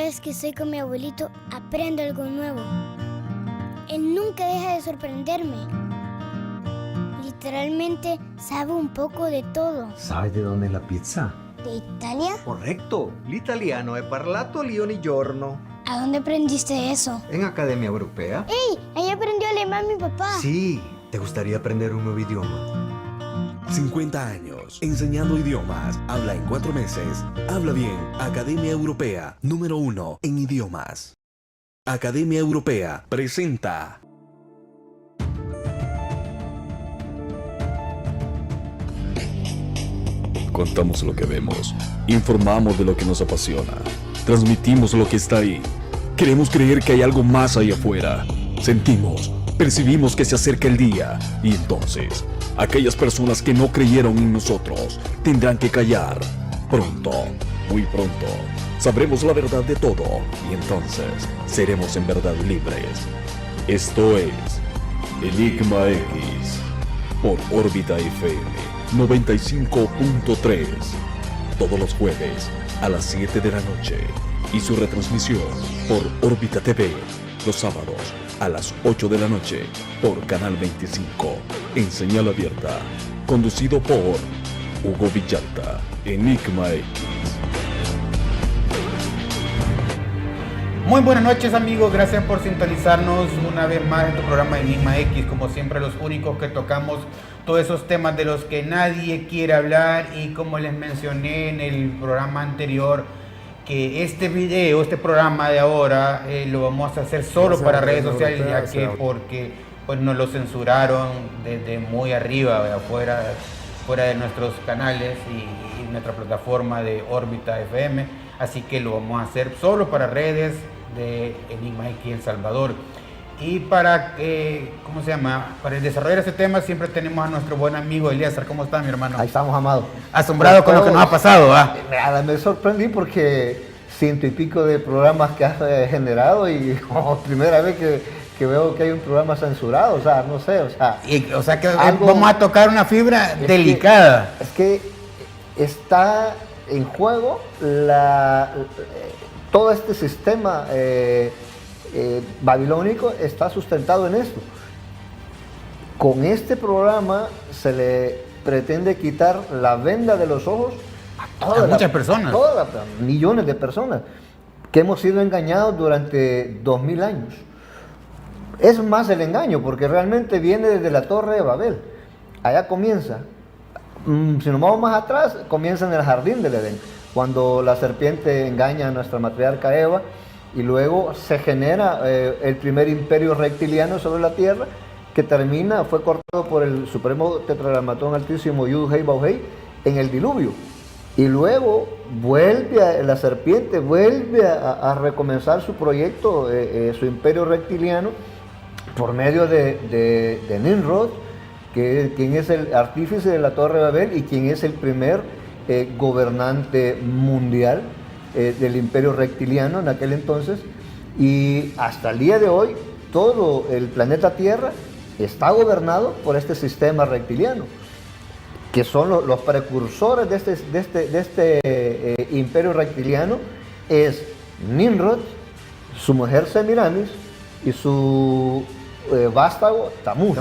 vez que estoy con mi abuelito, aprendo algo nuevo. Él nunca deja de sorprenderme. Literalmente sabe un poco de todo. ¿Sabes de dónde es la pizza? ¿De Italia? Correcto, l'italiano è parlato ogni giorno. ¿A dónde aprendiste eso? En Academia Europea. ¡Ey! Ahí aprendió alemán mi papá. Sí, ¿te gustaría aprender un nuevo idioma? 50 años, enseñando idiomas. Habla en 4 meses. Habla bien. Academia Europea, número 1 en idiomas. Academia Europea presenta. Contamos lo que vemos, informamos de lo que nos apasiona, transmitimos lo que está ahí. Queremos creer que hay algo más ahí afuera. Sentimos, percibimos que se acerca el día y entonces aquellas personas que no creyeron en nosotros tendrán que callar. Pronto, muy pronto, sabremos la verdad de todo y entonces seremos en verdad libres. Esto es Enigma X por Órbita FM 95.3 todos los jueves a las 7 de la noche y su retransmisión por Órbita TV los sábados a las 8 de la noche por Canal 25 en señal abierta, conducido por Hugo Villalta. Enigma X. Muy buenas noches amigos, gracias por sintonizarnos una vez más en tu programa Enigma X, como siempre los únicos que tocamos todos esos temas de los que nadie quiere hablar, y como les mencioné en el programa anterior, que este programa de ahora lo vamos a hacer solo para redes sociales, ya que porque pues nos lo censuraron desde muy arriba, fuera de nuestros canales y nuestra plataforma de Órbita FM, así que lo vamos a hacer solo para redes de Enigma X El Salvador. Y para para desarrollar ese tema siempre tenemos a nuestro buen amigo Elías. ¿Cómo está, mi hermano? Ahí estamos, Amado. Asombrado con lo que nos ha pasado, ¿ah? Me sorprendí porque 100 y pico de programas que has generado y primera vez que veo que hay un programa censurado, o sea, no sé, o sea... que vamos a tocar una fibra delicada. Es que está en juego todo este sistema babilónico está sustentado en esto. Con este programa se le pretende quitar la venda de los ojos a muchas personas. Millones de personas que hemos sido engañados durante 2000 años. Es más el engaño, porque realmente viene desde la Torre de Babel. Allá comienza. Si nos vamos más atrás, comienza en el jardín del Edén, cuando la serpiente engaña a nuestra matriarca Eva, y luego se genera el primer imperio reptiliano sobre la tierra, que fue cortado por el supremo tetragrammatón altísimo Yud-Hei-Bau-Hei en el diluvio. Y luego la serpiente vuelve a recomenzar su proyecto, su imperio reptiliano, por medio de Nimrod, quien es el artífice de la Torre de Babel y quien es el primer gobernante mundial del imperio reptiliano en aquel entonces. Y hasta el día de hoy todo el planeta Tierra está gobernado por este sistema reptiliano, que son los precursores de este imperio reptiliano. Es Nimrod, su mujer Semiramis y su vástago Tamuz.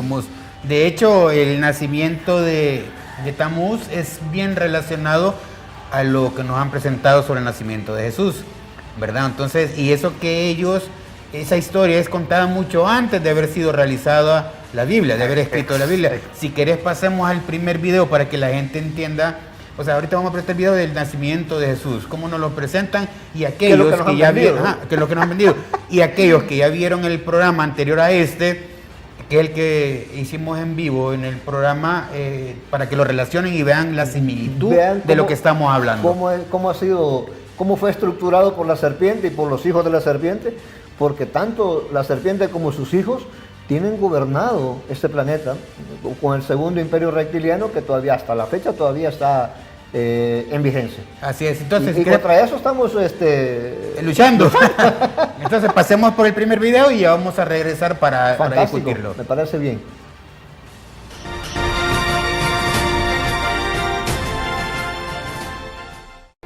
De hecho, el nacimiento de Tamuz es bien relacionado a lo que nos han presentado sobre el nacimiento de Jesús, ¿verdad? Entonces, y eso que esa historia es contada mucho antes de haber sido realizada la Biblia, de haber escrito la Biblia. Si querés, pasemos al primer video para que la gente entienda. O sea, ahorita vamos a presentar el video del nacimiento de Jesús, cómo nos lo presentan, y aquellos que ya vieron, que es lo que nos han vendido, y aquellos que ya vieron el programa anterior a este, que es el que hicimos en vivo en el programa, para que lo relacionen y vean la similitud de lo que estamos hablando. Cómo fue estructurado por la serpiente y por los hijos de la serpiente, porque tanto la serpiente como sus hijos tienen gobernado este planeta con el segundo imperio reptiliano, que todavía hasta la fecha todavía está en vigencia. Así es. Entonces, y contra eso estamos luchando. Entonces pasemos por el primer video y ya vamos a regresar para discutirlo. Me parece bien.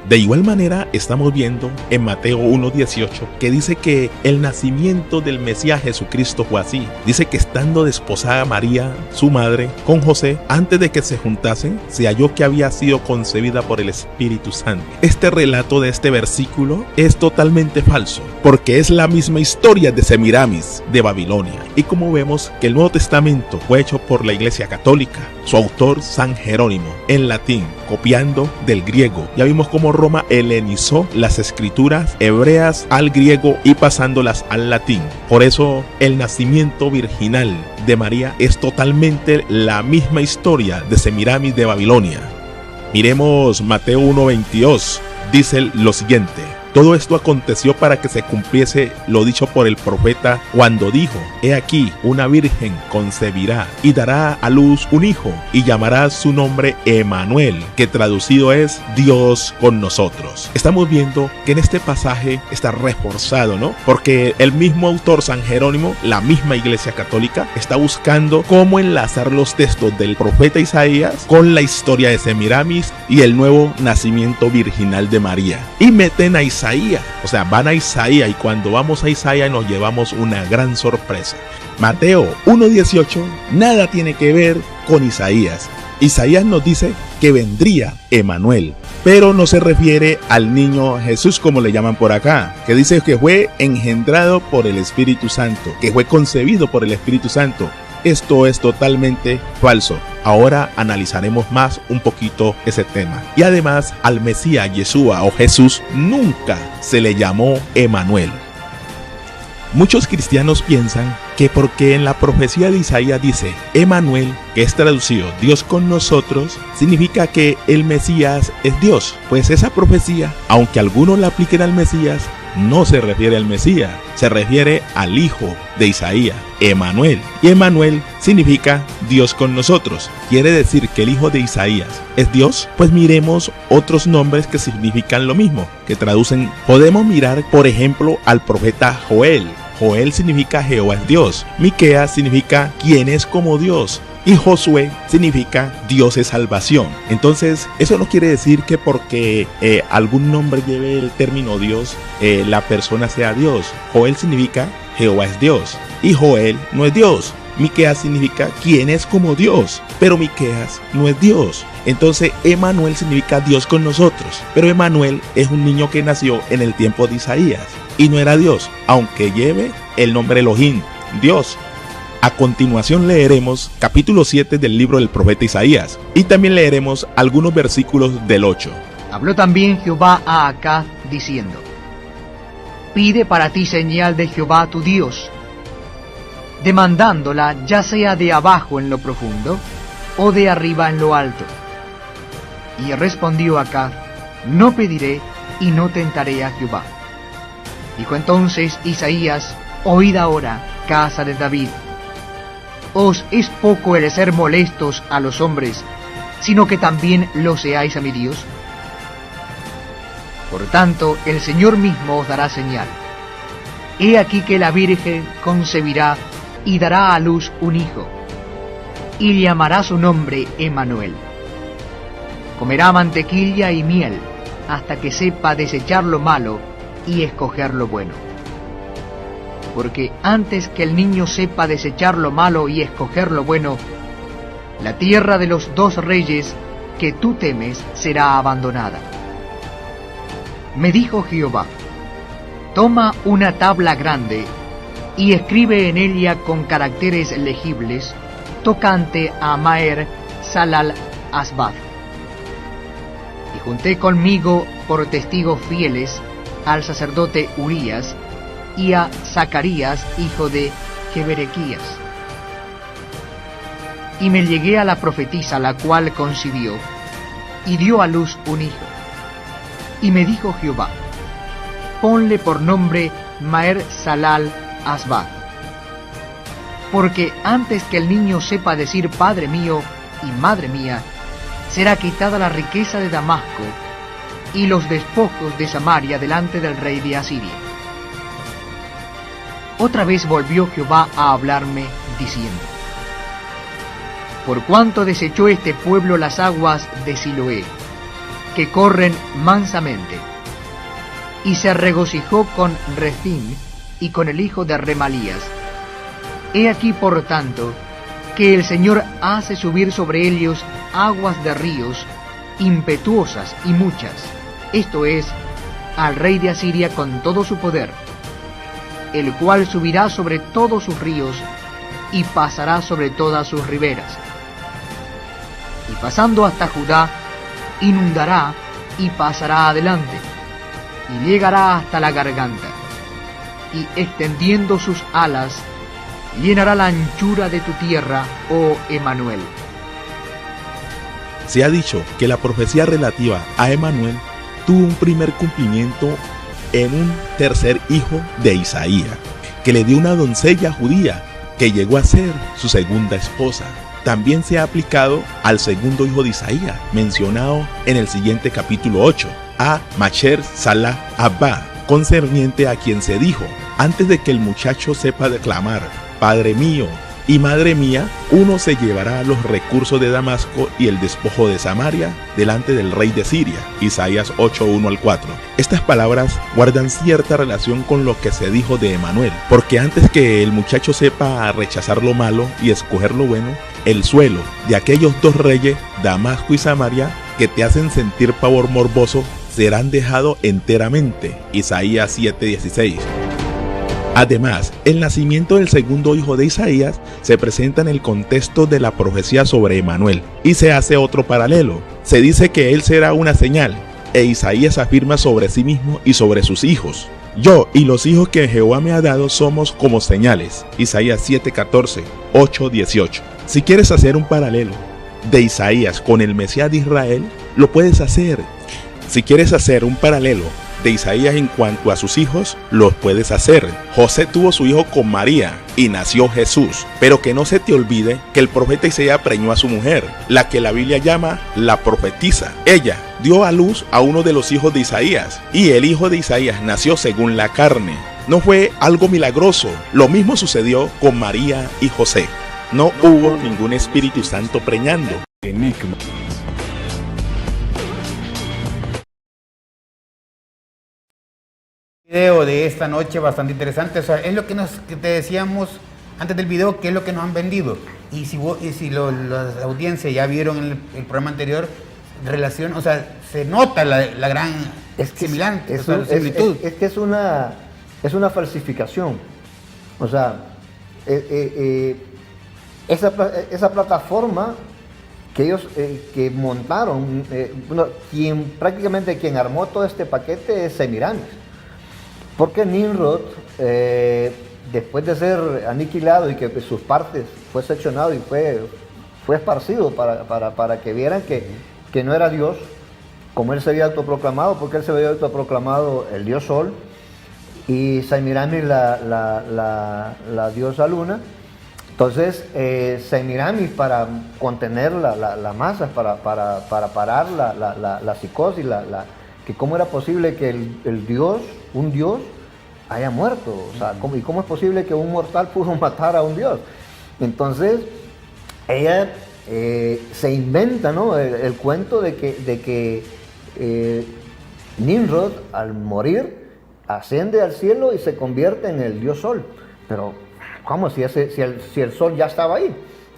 De igual manera, estamos viendo en Mateo 1:18 que dice que el nacimiento del Mesías Jesucristo fue así. Dice que estando desposada María, su madre, con José, antes de que se juntasen, se halló que había sido concebida por el Espíritu Santo. Este relato de este versículo es totalmente falso, porque es la misma historia de Semiramis de Babilonia. Y como vemos que el Nuevo Testamento fue hecho por la Iglesia Católica, su autor San Jerónimo, en latín, copiando del griego. Ya vimos cómo Roma helenizó las escrituras hebreas al griego y pasándolas al latín. Por eso el nacimiento virginal de María es totalmente la misma historia de Semiramis de Babilonia. Miremos Mateo 1:22, dice lo siguiente: todo esto aconteció para que se cumpliese lo dicho por el profeta cuando dijo: he aquí, una virgen concebirá y dará a luz un hijo y llamará su nombre Emanuel, que traducido es Dios con nosotros. Estamos viendo que en este pasaje está reforzado, ¿no? Porque el mismo autor San Jerónimo, la misma Iglesia Católica, está buscando cómo enlazar los textos del profeta Isaías con la historia de Semiramis y el nuevo nacimiento virginal de María. Y meten a Isaías. O sea, van a Isaías, y cuando vamos a Isaías nos llevamos una gran sorpresa. Mateo 1:18 nada tiene que ver con Isaías. Isaías nos dice que vendría Emanuel, pero no se refiere al niño Jesús como le llaman por acá, que dice que fue engendrado por el Espíritu Santo, que fue concebido por el Espíritu Santo. Esto es totalmente falso. Ahora analizaremos más un poquito ese tema. Y además al Mesías, Yeshua o Jesús, nunca se le llamó Emanuel. Muchos cristianos piensan que porque en la profecía de Isaías dice Emanuel, que es traducido Dios con nosotros, significa que el Mesías es Dios. Pues esa profecía, aunque algunos la apliquen al Mesías, no se refiere al Mesías, se refiere al hijo de Isaías, Emanuel. Y Emanuel significa Dios con nosotros. ¿Quiere decir que el hijo de Isaías es Dios? Pues miremos otros nombres que significan lo mismo, que traducen. Podemos mirar, por ejemplo, al profeta Joel. Joel significa Jehová es Dios. Miqueas significa quien es como Dios. Y Josué significa Dios es salvación. Entonces, eso no quiere decir que porque algún nombre lleve el término Dios, la persona sea Dios. Joel significa Jehová es Dios. Y Joel no es Dios. Miqueas significa quien es como Dios. Pero Miqueas no es Dios. Entonces, Emanuel significa Dios con nosotros. Pero Emanuel es un niño que nació en el tiempo de Isaías. Y no era Dios, aunque lleve el nombre Elohim, Dios. A continuación leeremos capítulo 7 del libro del profeta Isaías y también leeremos algunos versículos del 8. Habló también Jehová a Acaz diciendo: pide para ti señal de Jehová tu Dios, demandándola ya sea de abajo en lo profundo o de arriba en lo alto. Y respondió Acaz: no pediré y no tentaré a Jehová. Dijo entonces Isaías: oíd ahora, casa de David. ¿Os es poco el ser molestos a los hombres, sino que también lo seáis a mi Dios? Por tanto, el Señor mismo os dará señal. He aquí que la Virgen concebirá y dará a luz un hijo, y llamará su nombre Emanuel. Comerá mantequilla y miel, hasta que sepa desechar lo malo y escoger lo bueno. Porque antes que el niño sepa desechar lo malo y escoger lo bueno, la tierra de los dos reyes que tú temes será abandonada. Me dijo Jehová: toma una tabla grande y escribe en ella con caracteres legibles tocante a Maher Salal Asbad. Y junté conmigo por testigos fieles al sacerdote Urías y a Zacarías, hijo de Jeberequías. Y me llegué a la profetisa, la cual concibió, y dio a luz un hijo. Y me dijo Jehová: ponle por nombre Maher Salal Asbad, porque antes que el niño sepa decir Padre mío y Madre mía, será quitada la riqueza de Damasco y los despojos de Samaria delante del rey de Asiria. Otra vez volvió Jehová a hablarme, diciendo: por cuanto desechó este pueblo las aguas de Siloé, que corren mansamente. Y se regocijó con Refín y con el hijo de Remalías. He aquí, por tanto, que el Señor hace subir sobre ellos aguas de ríos, impetuosas y muchas, esto es, al rey de Asiria con todo su poder, el cual subirá sobre todos sus ríos y pasará sobre todas sus riberas. Y pasando hasta Judá, inundará y pasará adelante, y llegará hasta la garganta, y extendiendo sus alas, llenará la anchura de tu tierra, oh Emanuel. Se ha dicho que la profecía relativa a Emanuel tuvo un primer cumplimiento en un tercer hijo de Isaías, que le dio una doncella judía que llegó a ser su segunda esposa. También se ha aplicado al segundo hijo de Isaías, mencionado en el siguiente capítulo 8, a Macher Salah Abba, concerniente a quien se dijo: antes de que el muchacho sepa declamar, Padre mío y Madre mía, uno se llevará los recursos de Damasco y el despojo de Samaria delante del rey de Siria. Isaías 8:1-4. Estas palabras guardan cierta relación con lo que se dijo de Emanuel, porque antes que el muchacho sepa rechazar lo malo y escoger lo bueno, el suelo de aquellos dos reyes, Damasco y Samaria, que te hacen sentir pavor morboso, serán dejados enteramente. Isaías 7:16. Además, el nacimiento del segundo hijo de Isaías se presenta en el contexto de la profecía sobre Emanuel, y se hace otro paralelo. Se dice que él será una señal, e Isaías afirma sobre sí mismo y sobre sus hijos: yo y los hijos que Jehová me ha dado somos como señales. Isaías 7:14, 8:18. Si quieres hacer un paralelo de Isaías con el Mesías de Israel, lo puedes hacer. Si quieres hacer un paralelo de Isaías en cuanto a sus hijos, los puedes hacer. José tuvo su hijo con María y nació Jesús, pero que no se te olvide que el profeta Isaías preñó a su mujer, la que la Biblia llama la profetisa. Ella dio a luz a uno de los hijos de Isaías, y el hijo de Isaías nació según la carne. No fue algo milagroso. Lo mismo sucedió con María y José. No hubo ningún Espíritu Santo preñando. Enigma. Video de esta noche bastante interesante. O sea, es lo que que te decíamos antes del video, que es lo que nos han vendido. Y si la audiencia ya vieron el programa anterior, relación, o sea, se nota la gran similitud. Es que es una falsificación. O sea, esa plataforma que ellos que montaron, prácticamente quien armó todo este paquete es Semiramis. Porque Nimrod, después de ser aniquilado y que sus partes fue seccionado y fue esparcido para que vieran que no era Dios, como él se había autoproclamado, porque él se había autoproclamado el dios Sol, y Semiramis la diosa Luna. Entonces, Semiramis, para contener las masas, para parar la psicosis, que cómo era posible que un dios, haya muerto. O sea, ¿cómo es posible que un mortal pudo matar a un dios? Entonces, ella se inventa, ¿no?, el cuento de que Nimrod, al morir, asciende al cielo y se convierte en el dios Sol. Pero, ¿cómo? Si el Sol ya estaba ahí.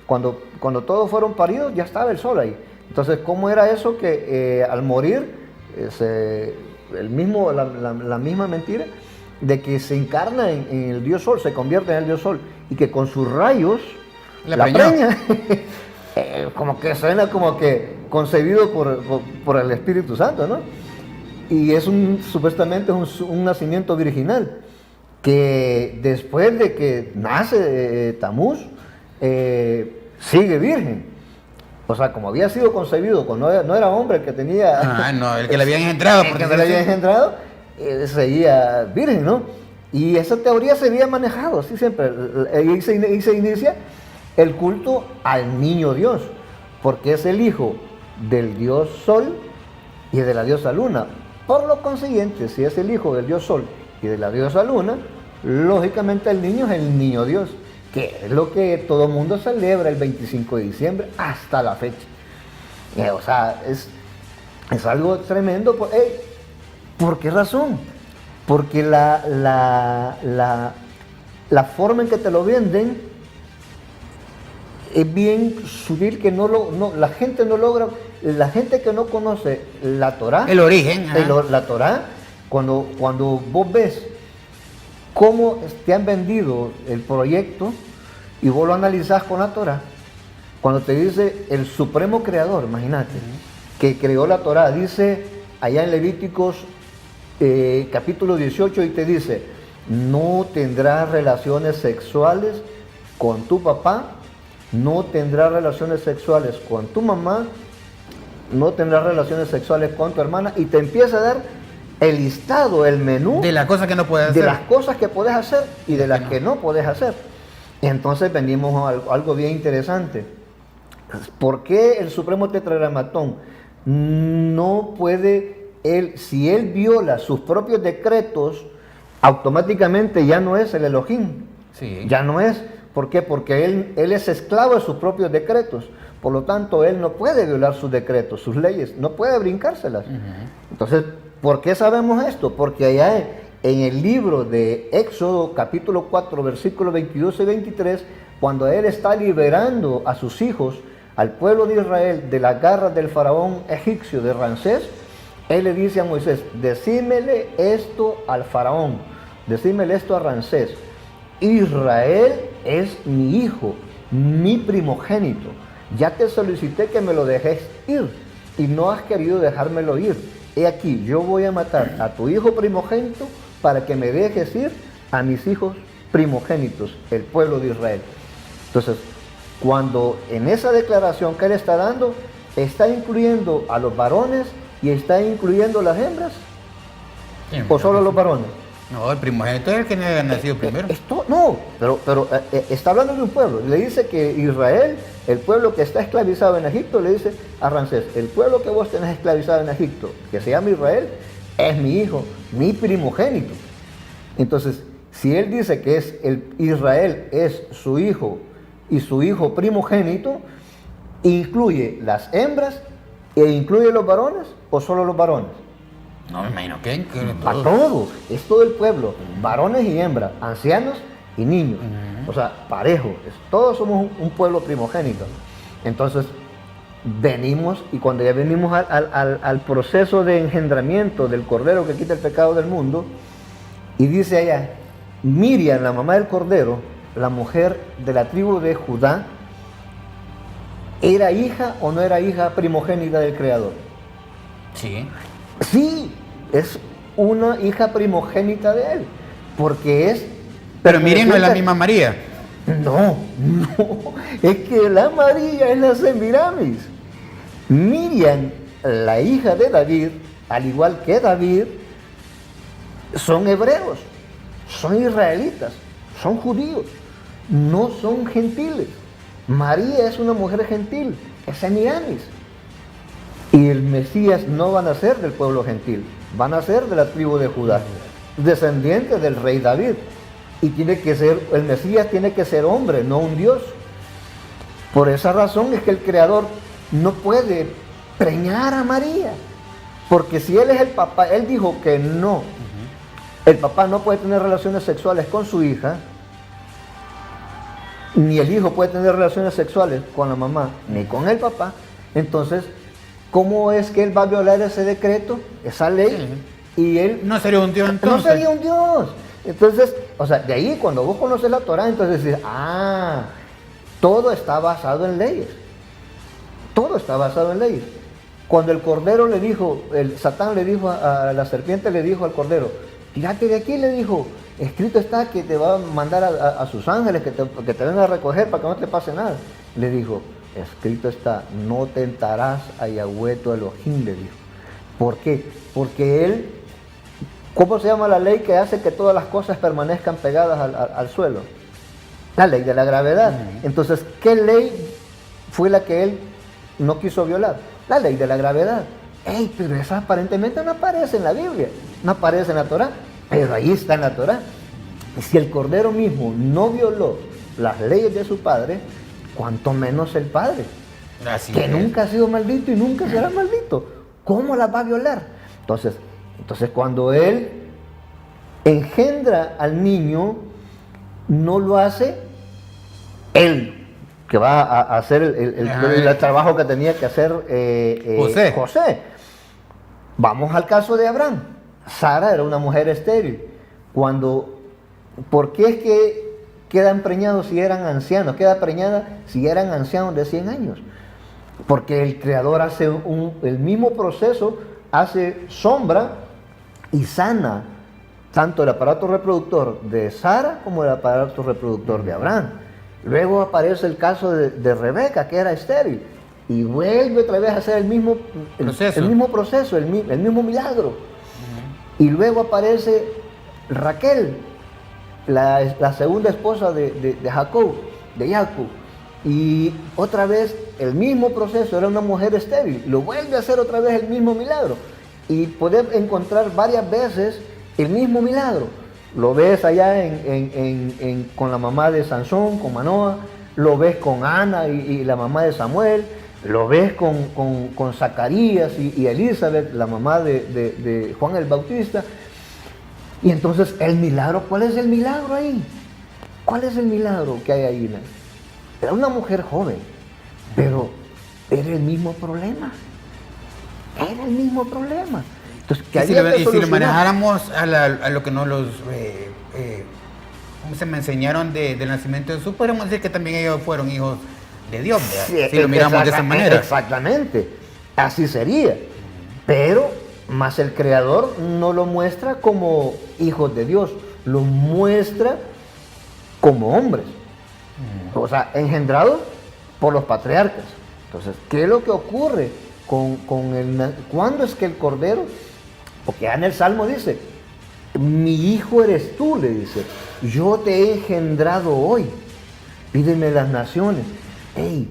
Cuando todos fueron paridos, ya estaba el Sol ahí. Entonces, ¿cómo era eso que al morir la misma mentira de que se encarna en el dios Sol, se convierte en el dios Sol, y que con sus rayos la preña? Como que suena como que concebido por el Espíritu Santo, ¿no? Y es supuestamente un nacimiento virginal, que después de que nace Tamuz, sigue virgen. O sea, como había sido concebido, no era hombre el que tenía... el que le habían engendrado. El que le habían engendrado, seguía virgen, ¿no? Y esa teoría se había manejado, sí, siempre. Y se inicia el culto al niño Dios, porque es el hijo del dios Sol y de la diosa Luna. Por lo consiguiente, si es el hijo del dios Sol y de la diosa Luna, lógicamente el niño es el niño Dios, que es lo que todo el mundo celebra el 25 de diciembre hasta la fecha. O sea, Es algo tremendo. ¿Por qué razón? Porque la forma en que te lo venden es bien sutil, que la gente no logra, la gente que no conoce la Torá, El origen. la Torá, cuando vos ves cómo te han vendido el proyecto y vos lo analizás con la Torá, cuando te dice el supremo creador, imagínate, que creó la Torá, dice allá en Levíticos capítulo 18 y te dice, no tendrás relaciones sexuales con tu papá, no tendrás relaciones sexuales con tu mamá, no tendrás relaciones sexuales con tu hermana, y te empieza a dar el listado, el menú De las cosas que no puedes hacer. de las cosas que puedes hacer y de las que no puedes hacer. Entonces venimos a algo bien interesante. ¿Por qué el Supremo Tetragramatón no puede, si él viola sus propios decretos, automáticamente ya no es el Elohim? Sí. Ya no es. ¿Por qué? Porque él es esclavo de sus propios decretos. Por lo tanto, él no puede violar sus decretos, sus leyes, no puede brincárselas. Entonces, ¿por qué sabemos esto? Porque allá en el libro de Éxodo, capítulo 4, versículos 22 y 23, cuando él está liberando a sus hijos, al pueblo de Israel, de las garras del faraón egipcio de Ramsés, él le dice a Moisés, decímele esto al faraón, decímele esto a Ramsés, Israel es mi hijo, mi primogénito. Ya te solicité que me lo dejes ir y no has querido dejármelo ir. He aquí, yo voy a matar a tu hijo primogénito para que me dejes ir a mis hijos primogénitos, el pueblo de Israel. Entonces, cuando en esa declaración que él está dando, está incluyendo a los varones y está incluyendo las hembras, o solo los varones. No, el primogénito es el que ha nacido primero. Pero está hablando de un pueblo. Le dice que Israel, el pueblo que está esclavizado en Egipto, le dice a Ramsés, el pueblo que vos tenés esclavizado en Egipto, que se llama Israel, es mi hijo, mi primogénito. Entonces, si él dice que Israel es su hijo y su hijo primogénito, ¿incluye las hembras e incluye los varones o solo los varones? No, me imagino que A todos, es todo el pueblo, varones y hembras, ancianos y niños. O sea, parejo, todos somos un pueblo primogénito. Entonces, venimos, y cuando ya venimos al proceso de engendramiento del Cordero que quita el pecado del mundo, y dice allá, Miriam, la mamá del Cordero, la mujer de la tribu de Judá, ¿era hija o no era hija primogénita del Creador? Sí. Sí, es una hija primogénita de él, porque es... Pero Miriam no es la misma María. No, es que la María es la Semiramis. Miriam, la hija de David, al igual que David, son hebreos, son israelitas, son judíos, no son gentiles. María es una mujer gentil, es Semiramis. Y el Mesías no van a ser del pueblo gentil, van a ser de la tribu de Judá, descendiente del rey David. Y el Mesías tiene que ser hombre, no un Dios. Por esa razón es que el Creador no puede preñar a María. Porque si él es el papá, él dijo que no. El papá no puede tener relaciones sexuales con su hija, ni el hijo puede tener relaciones sexuales con la mamá, ni con el papá. Entonces, ¿cómo es que él va a violar ese decreto, esa ley? Y él no sería un Dios entonces. No sería un Dios. Entonces, o sea, de ahí cuando vos conoces la Torá, entonces dices, todo está basado en leyes. Todo está basado en leyes. Cuando el Cordero le dijo, Satán le dijo a la serpiente, le dijo al Cordero, tírate de aquí, le dijo, escrito está que te va a mandar a sus ángeles que te vengan a recoger para que no te pase nada. Le dijo, escrito está, no tentarás a Yahweh tu Elohim, le dijo. ¿Por qué? Porque él, ¿cómo se llama la ley que hace que todas las cosas permanezcan pegadas al suelo? La ley de la gravedad. Entonces, ¿qué ley fue la que él no quiso violar? La ley de la gravedad. Pero esa aparentemente no aparece en la Biblia, no aparece en la Torá, pero ahí está en la Torá. Y si el Cordero mismo no violó las leyes de su padre, cuanto menos el Padre, Así que es. nunca ha sido maldito y nunca será maldito. ¿cómo las va a violar? Entonces cuando él engendra al niño, no lo hace él, que va a hacer el trabajo que tenía que hacer José. Vamos al caso de Abraham. Sara era una mujer estéril. ¿Por qué es que quedan preñados si eran ancianos? Queda preñada si eran ancianos de 100 años. Porque el Creador hace el mismo proceso, hace sombra y sana tanto el aparato reproductor de Sara como el aparato reproductor de Abraham. Luego aparece el caso de Rebeca, que era estéril, y vuelve otra vez a hacer el mismo proceso, el mismo milagro. Y luego aparece Raquel, la segunda esposa de Jacob, y otra vez el mismo proceso, era una mujer estéril, lo vuelve a hacer otra vez el mismo milagro, y poder encontrar varias veces el mismo milagro. Lo ves allá con la mamá de Sansón, con Manoa, lo ves con Ana y la mamá de Samuel, lo ves con Zacarías y Elizabeth, la mamá de Juan el Bautista. Y entonces el milagro, ¿cuál es el milagro ahí? ¿Cuál es el milagro que hay ahí? Era una mujer joven, pero era el mismo problema. Era el mismo problema. Entonces, y si lo manejáramos a lo que nos se me enseñaron del nacimiento de Jesús, podemos decir que también ellos fueron hijos de Dios, si lo miramos de esa manera. Exactamente, así sería. Pero, más el Creador no lo muestra como hijos de Dios, lo muestra como hombres. O sea, engendrados por los patriarcas. Entonces, ¿qué es lo que ocurre cuándo es que el Cordero? Porque ya en el Salmo dice, mi hijo eres tú, le dice, yo te he engendrado hoy, pídeme las naciones. Hey,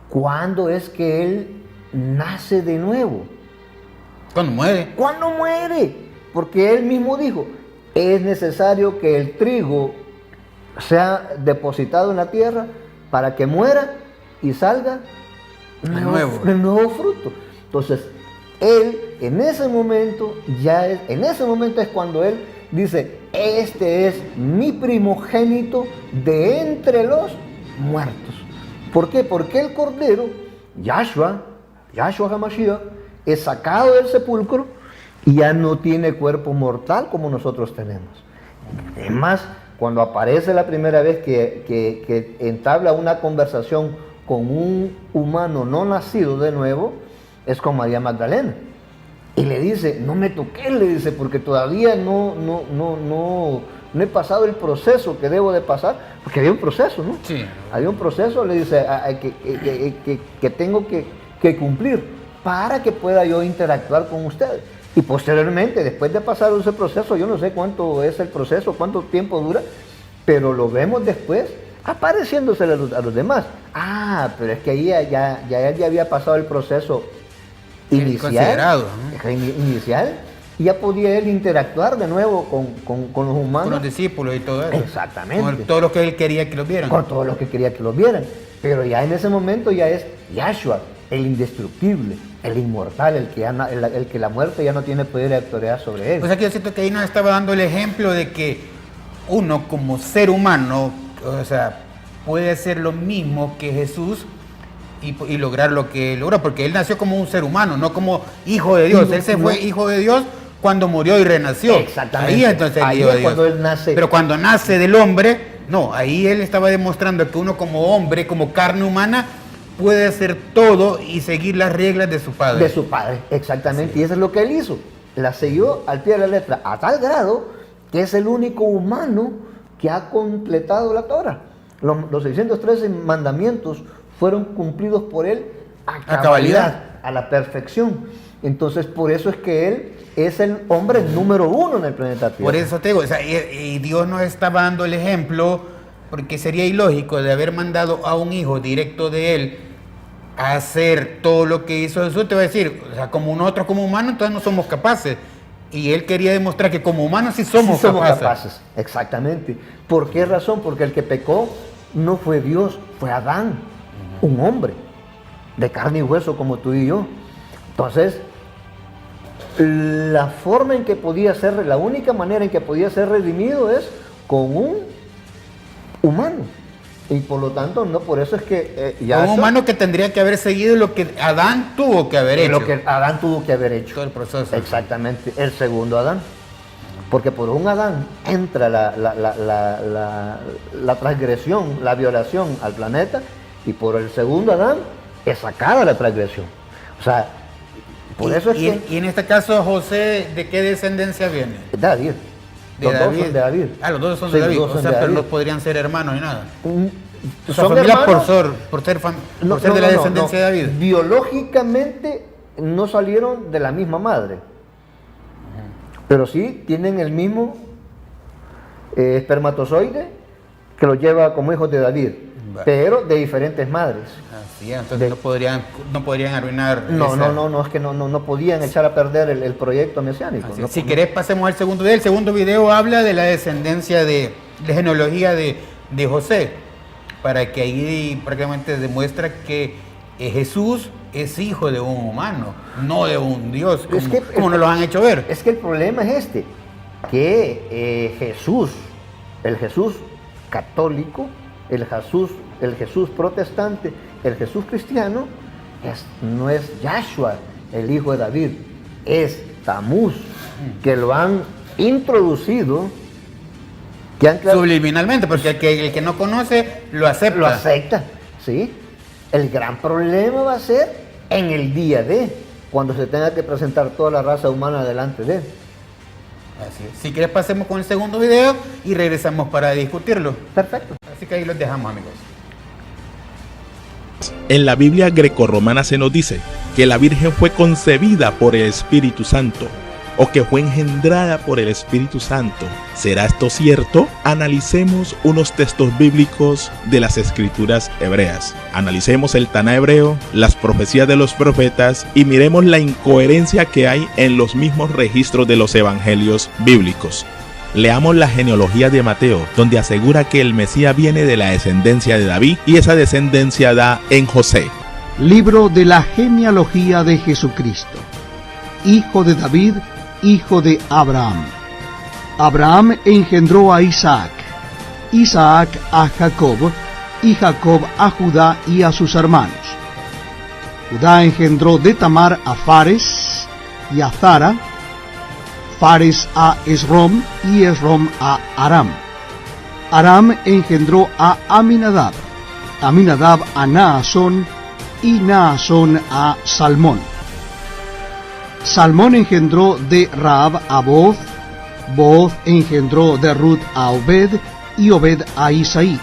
¿cuándo es que él nace de nuevo? ¿Cuándo muere? ¿Cuándo muere? Porque él mismo dijo, es necesario que el trigo sea depositado en la tierra para que muera y salga el nuevo fruto. Entonces, él en ese momento es cuando él dice, este es mi primogénito de entre los muertos. ¿Por qué? Porque el Cordero, Yahshua HaMashiach, es sacado del sepulcro y ya no tiene cuerpo mortal como nosotros tenemos. Es más, cuando aparece la primera vez que entabla una conversación con un humano no nacido de nuevo, es con María Magdalena. Y le dice, no me toques, le dice, porque todavía no he pasado el proceso que debo de pasar, porque había un proceso, ¿no? Sí. Había un proceso, le dice, que tengo que cumplir para que pueda yo interactuar con ustedes. Y posteriormente, después de pasar ese proceso, yo no sé cuánto es el proceso, cuánto tiempo dura, pero lo vemos después apareciéndose a los demás. Ah, pero es que ahí ya había pasado el proceso inicial, ¿no? Inicial, y ya podía él interactuar de nuevo con los humanos. Con los discípulos y todo eso. Exactamente. Con todo lo que él quería que los vieran. Con todo lo que quería que los vieran. Pero ya en ese momento ya es Yahshua, el indestructible, el inmortal, el que la muerte ya no tiene poder de autoridad sobre él. O sea que yo siento que ahí nos estaba dando el ejemplo de que uno como ser humano, o sea, puede hacer lo mismo que Jesús y lograr lo que logró, porque él nació como un ser humano, no como hijo de Dios. Él se fue hijo de Dios cuando murió y renació. Exactamente. Ahí entonces el hijo de Dios. Cuando él nace. Pero cuando nace del hombre, no, ahí él estaba demostrando que uno como hombre, como carne humana, puede hacer todo y seguir las reglas de su padre. De su padre, exactamente. Sí. Y eso es lo que él hizo. La siguió al pie de la letra, a tal grado que es el único humano que ha completado la Torah. Los 613 mandamientos fueron cumplidos por él a cabalidad, a la perfección. Entonces, por eso es que él es el hombre número uno en el planeta Tierra. Por eso te digo, o sea, y Dios nos estaba dando el ejemplo, porque sería ilógico de haber mandado a un hijo directo de él a hacer todo lo que hizo Jesús. Te voy a decir, o sea, como nosotros como humanos, entonces no somos capaces. Y él quería demostrar que como humanos sí somos capaces. Exactamente. ¿Por qué razón? Porque el que pecó no fue Dios, fue Adán, un hombre de carne y hueso como tú y yo. Entonces, la forma en que podía ser, la única manera en que podía ser redimido es con un humano. Y por lo tanto, no, por eso es que un humano que tendría que haber seguido lo que Adán tuvo que haber hecho. Lo que Adán tuvo que haber hecho. Todo el proceso. Exactamente, el segundo Adán. Porque por un Adán entra la transgresión, la violación al planeta, y por el segundo Adán es sacada la transgresión. O sea, por eso es que... Y en este caso, José, ¿de qué descendencia viene? David. Los dos son de David. Ah, los dos son Sí, de David. los dos son O sea, de pero David. no podrían ser hermanos ni nada. O sea, Son familia hermanos. por ser de la descendencia de David. Biológicamente no salieron de la misma madre, pero sí tienen el mismo espermatozoide que los lleva como hijos de David, pero de diferentes madres. Así es, entonces no podrían arruinar. No, es que no podían echar a perder el proyecto mesiánico. Así ¿no? es. Si querés, pasemos al segundo video. El segundo video habla de la descendencia de genealogía de José, para que ahí prácticamente demuestra que Jesús es hijo de un humano, no de un Dios, como nos lo han hecho ver. Es que el problema es que Jesús, el Jesús católico, el Jesús protestante, el Jesús cristiano, no es Yahshua, el hijo de David, es Tamuz, que lo han introducido, que han creado, subliminalmente, porque el que no conoce lo acepta. lo acepta, ¿sí? El gran problema va a ser en el día de, cuando se tenga que presentar toda la raza humana delante de él. Así es. Si quieres, pasemos con el segundo video y regresamos para discutirlo. Perfecto. Así que ahí los dejamos, amigos. En la Biblia grecorromana se nos dice que la Virgen fue concebida por el Espíritu Santo o que fue engendrada por el Espíritu Santo. ¿Será esto cierto? Analicemos unos textos bíblicos de las Escrituras hebreas. Analicemos el Taná hebreo, las profecías de los profetas y miremos la incoherencia que hay en los mismos registros de los evangelios bíblicos. Leamos la genealogía de Mateo, donde asegura que el Mesías viene de la descendencia de David y esa descendencia da en José. Libro de la genealogía de Jesucristo. Hijo de David, hijo de Abraham. Abraham engendró a Isaac, Isaac a Jacob, y Jacob a Judá y a sus hermanos. Judá engendró de Tamar a Fares y a Zara, Fares a Esrom y Esrom a Aram. Aram engendró a Aminadab, Aminadab a Naasón y Naasón a Salmón. Salmón engendró de Raab a Booz, Booz engendró de Ruth a Obed y Obed a Isaí.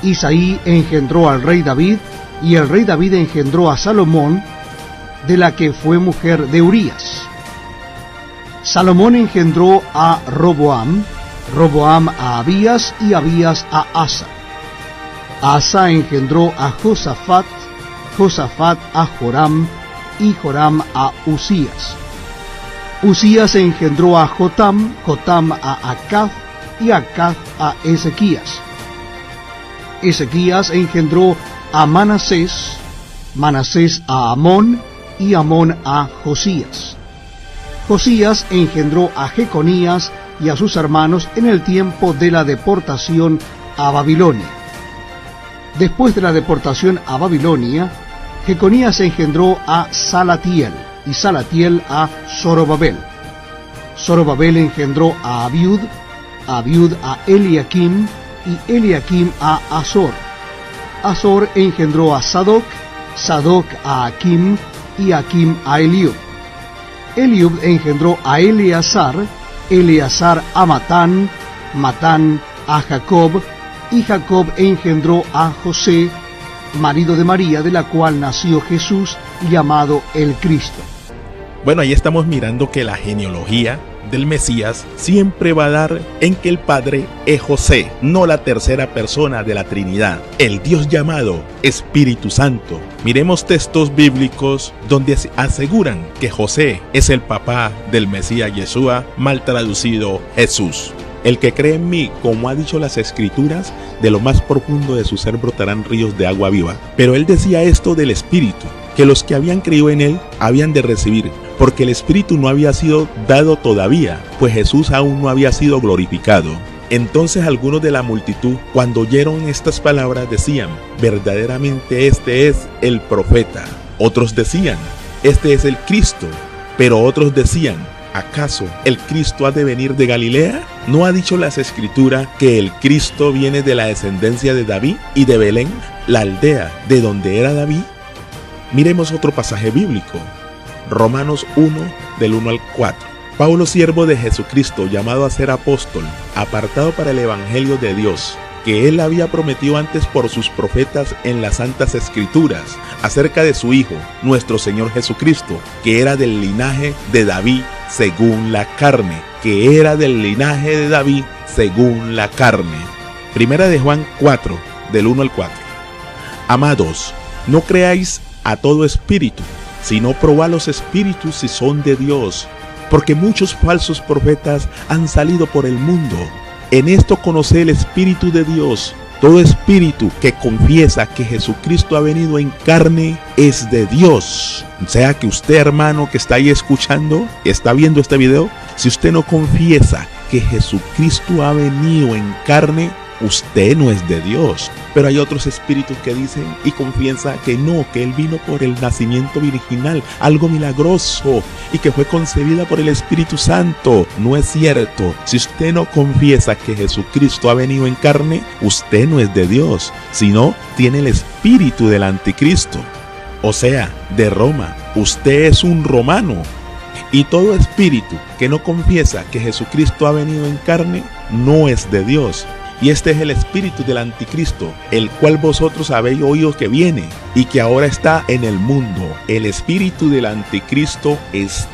Isaí engendró al rey David y el rey David engendró a Salomón, de la que fue mujer de Urías. Salomón engendró a Roboam, Roboam a Abías y Abías a Asa. Asa engendró a Josafat, Josafat a Joram y Joram a Usías. Usías engendró a Jotam, Jotam a Acaz y Acaz a Ezequías. Ezequías engendró a Manasés, Manasés a Amón y Amón a Josías. Josías engendró a Jeconías y a sus hermanos en el tiempo de la deportación a Babilonia. Después de la deportación a Babilonia, Jeconías engendró a Salatiel y Salatiel a Zorobabel. Zorobabel engendró a Abiud, Abiud a Eliakim y Eliakim a Azor. Azor engendró a Sadoc, Sadoc a Akim y Akim a Eliud. Eliud engendró a Eleazar, Eleazar a Matán, Matán a Jacob, y Jacob engendró a José, marido de María, de la cual nació Jesús, llamado el Cristo. Bueno, ahí estamos mirando que la genealogía del Mesías siempre va a dar en que el Padre es José, no la tercera persona de la Trinidad, el Dios llamado Espíritu Santo. Miremos textos bíblicos donde aseguran que José es el papá del Mesías Yeshua, mal traducido Jesús. El que cree en mí, como ha dicho las Escrituras, de lo más profundo de su ser brotarán ríos de agua viva. Pero él decía esto del Espíritu, que los que habían creído en él habían de recibir porque el Espíritu no había sido dado todavía, pues Jesús aún no había sido glorificado. Entonces algunos de la multitud, cuando oyeron estas palabras, decían: verdaderamente este es el profeta. Otros decían: este es el Cristo. Pero otros decían: ¿acaso el Cristo ha de venir de Galilea? ¿No ha dicho las Escrituras que el Cristo viene de la descendencia de David y de Belén, la aldea de donde era David? Miremos otro pasaje bíblico. Romanos 1, del 1 al 4. Pablo, siervo de Jesucristo, llamado a ser apóstol, apartado para el evangelio de Dios, que él había prometido antes por sus profetas en las santas escrituras, acerca de su Hijo, nuestro Señor Jesucristo, que era del linaje de David según la carne, que era del linaje de David según la carne. Primera de Juan 4, del 1 al 4. Amados, no creáis a todo espíritu, sino probad los espíritus si son de Dios, porque muchos falsos profetas han salido por el mundo. En esto conoce el Espíritu de Dios. Todo espíritu que confiesa que Jesucristo ha venido en carne es de Dios. O sea que usted, hermano, que está ahí escuchando, está viendo este video, si usted no confiesa que Jesucristo ha venido en carne, usted no es de Dios. Pero hay otros espíritus que dicen y confiesan que no, que Él vino por el nacimiento virginal, algo milagroso, y que fue concebida por el Espíritu Santo. No es cierto. Si usted no confiesa que Jesucristo ha venido en carne, usted no es de Dios, sino tiene el espíritu del anticristo. O sea, de Roma. Usted es un romano. Y todo espíritu que no confiesa que Jesucristo ha venido en carne, no es de Dios. Y este es el espíritu del anticristo, el cual vosotros habéis oído que viene y que ahora está en el mundo. El espíritu del anticristo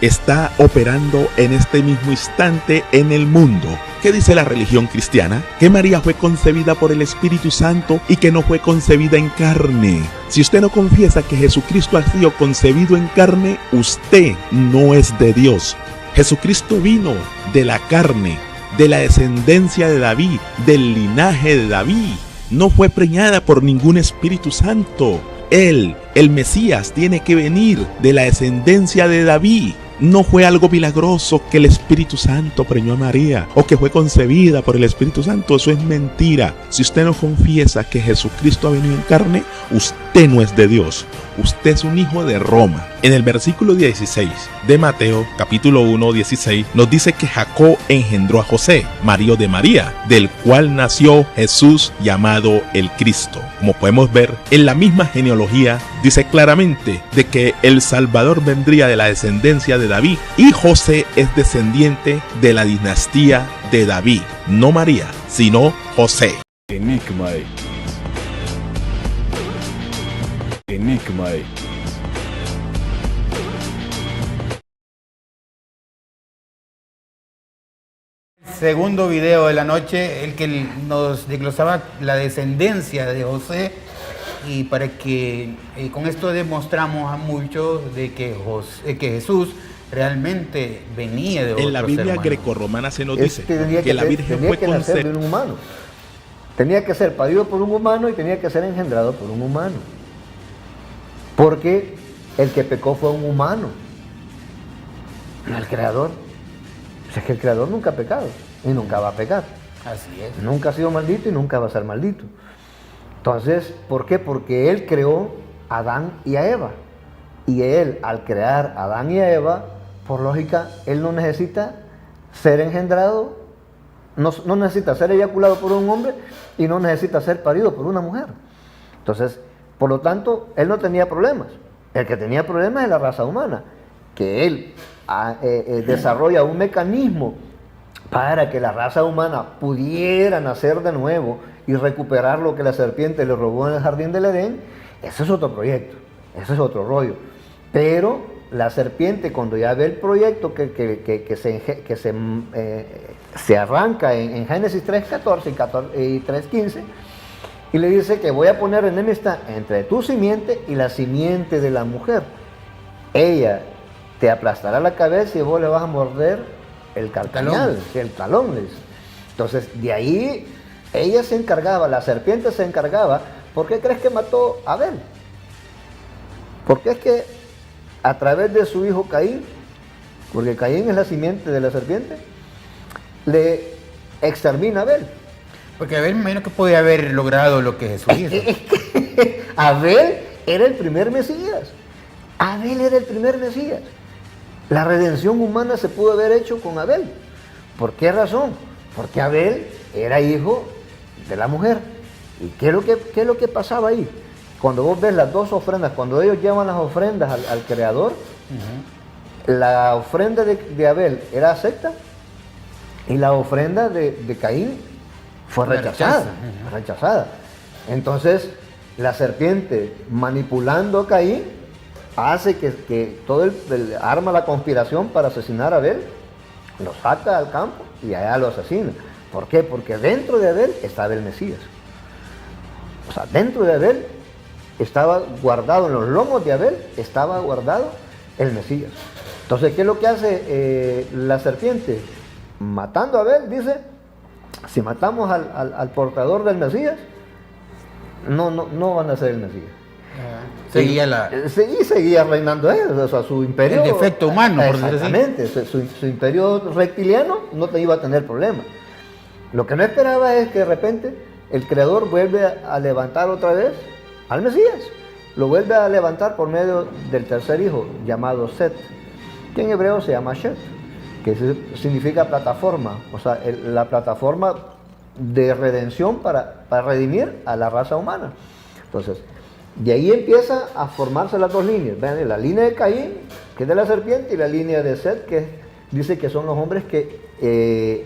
está operando en este mismo instante en el mundo. ¿Qué dice la religión cristiana? Que María fue concebida por el Espíritu Santo y que no fue concebida en carne. Si usted no confiesa que Jesucristo ha sido concebido en carne, usted no es de Dios. Jesucristo vino de la carne, de la descendencia de David, del linaje de David. No fue preñada por ningún Espíritu Santo. Él, el Mesías, tiene que venir de la descendencia de David. No fue algo milagroso que el Espíritu Santo preñó a María o que fue concebida por el Espíritu Santo. Eso es mentira. Si usted no confiesa que Jesucristo ha venido en carne, usted no es de Dios. Usted es un hijo de Roma. En el versículo 16 de Mateo, capítulo 1, 16, nos dice que Jacob engendró a José, marido de María, del cual nació Jesús llamado el Cristo. Como podemos ver, en la misma genealogía dice claramente de que el Salvador vendría de la descendencia de David y José es descendiente de la dinastía de David. No María, sino José. Enigmae. Enigmae. Segundo video de la noche, el que nos desglosaba la descendencia de José, y para que con esto demostramos a muchos de que Jesús realmente venía de otros En la Biblia hermanos. grecorromana se nos dice Tenía que la Virgen tenía fue que nacer de concebida. un humano. Tenía que ser parido por un humano y tenía que ser engendrado por un humano. Porque el que pecó fue un humano, no el creador. O sea, que el creador nunca ha pecado y nunca va a pecar. Así es. Nunca ha sido maldito y nunca va a ser maldito. Entonces, ¿por qué? Porque Él creó a Adán y a Eva. Y Él, al crear a Adán y a Eva, por lógica, Él no necesita ser engendrado, no necesita ser eyaculado por un hombre y no necesita ser parido por una mujer. Entonces, por lo tanto, Él no tenía problemas. El que tenía problemas es la raza humana, que Él desarrolla un mecanismo para que la raza humana pudiera nacer de nuevo y recuperar lo que la serpiente le robó en el jardín del Edén. Ese es otro proyecto, ese es otro rollo. Pero la serpiente, cuando ya ve el proyecto que se arranca en Génesis 3:14 y 3:15, y le dice que voy a poner enemistad entre tu simiente y la simiente de la mujer. Ella te aplastará la cabeza y vos le vas a morder el calcañal, el talón. Entonces, de ahí ella se encargaba, la serpiente se encargaba. ¿Por qué crees que mató a Abel? Porque es que a través de su hijo Caín porque Caín es la simiente de la serpiente, le extermina a Abel. Porque Abel me imagino que podía haber logrado lo que Jesús hizo. Abel era el primer Mesías. Abel era el primer Mesías. La redención humana se pudo haber hecho con Abel. ¿Por qué razón? Porque Abel era hijo de la mujer. ¿Y qué es lo que pasaba ahí? Cuando vos ves las dos ofrendas, cuando ellos llevan las ofrendas al Creador, la ofrenda de Abel era acepta y la ofrenda de Caín fue rechazada. Entonces, la serpiente, manipulando a Caín, hace que arma la conspiración para asesinar a Abel, lo saca al campo y allá lo asesina. ¿Por qué? Porque dentro de Abel estaba el Mesías. O sea, dentro de Abel estaba guardado, en los lomos de Abel estaba guardado el Mesías. Entonces, ¿qué es lo que hace la serpiente? Matando a Abel, dice, si matamos al portador del Mesías, no van a ser el Mesías. Seguía reinando él, o sea, su imperio. El defecto humano, por decirlo así. Exactamente, su imperio reptiliano no te iba a tener problema. Lo que no esperaba es que de repente el Creador vuelve a levantar otra vez al Mesías. Lo vuelve a levantar por medio del tercer hijo, llamado Set, que en hebreo se llama Shet, que significa plataforma, o sea, la plataforma de redención para redimir a la raza humana. Entonces, de ahí empieza a formarse las dos líneas. Vean, la línea de Caín, que es de la serpiente, y la línea de Set, que dice que son los hombres que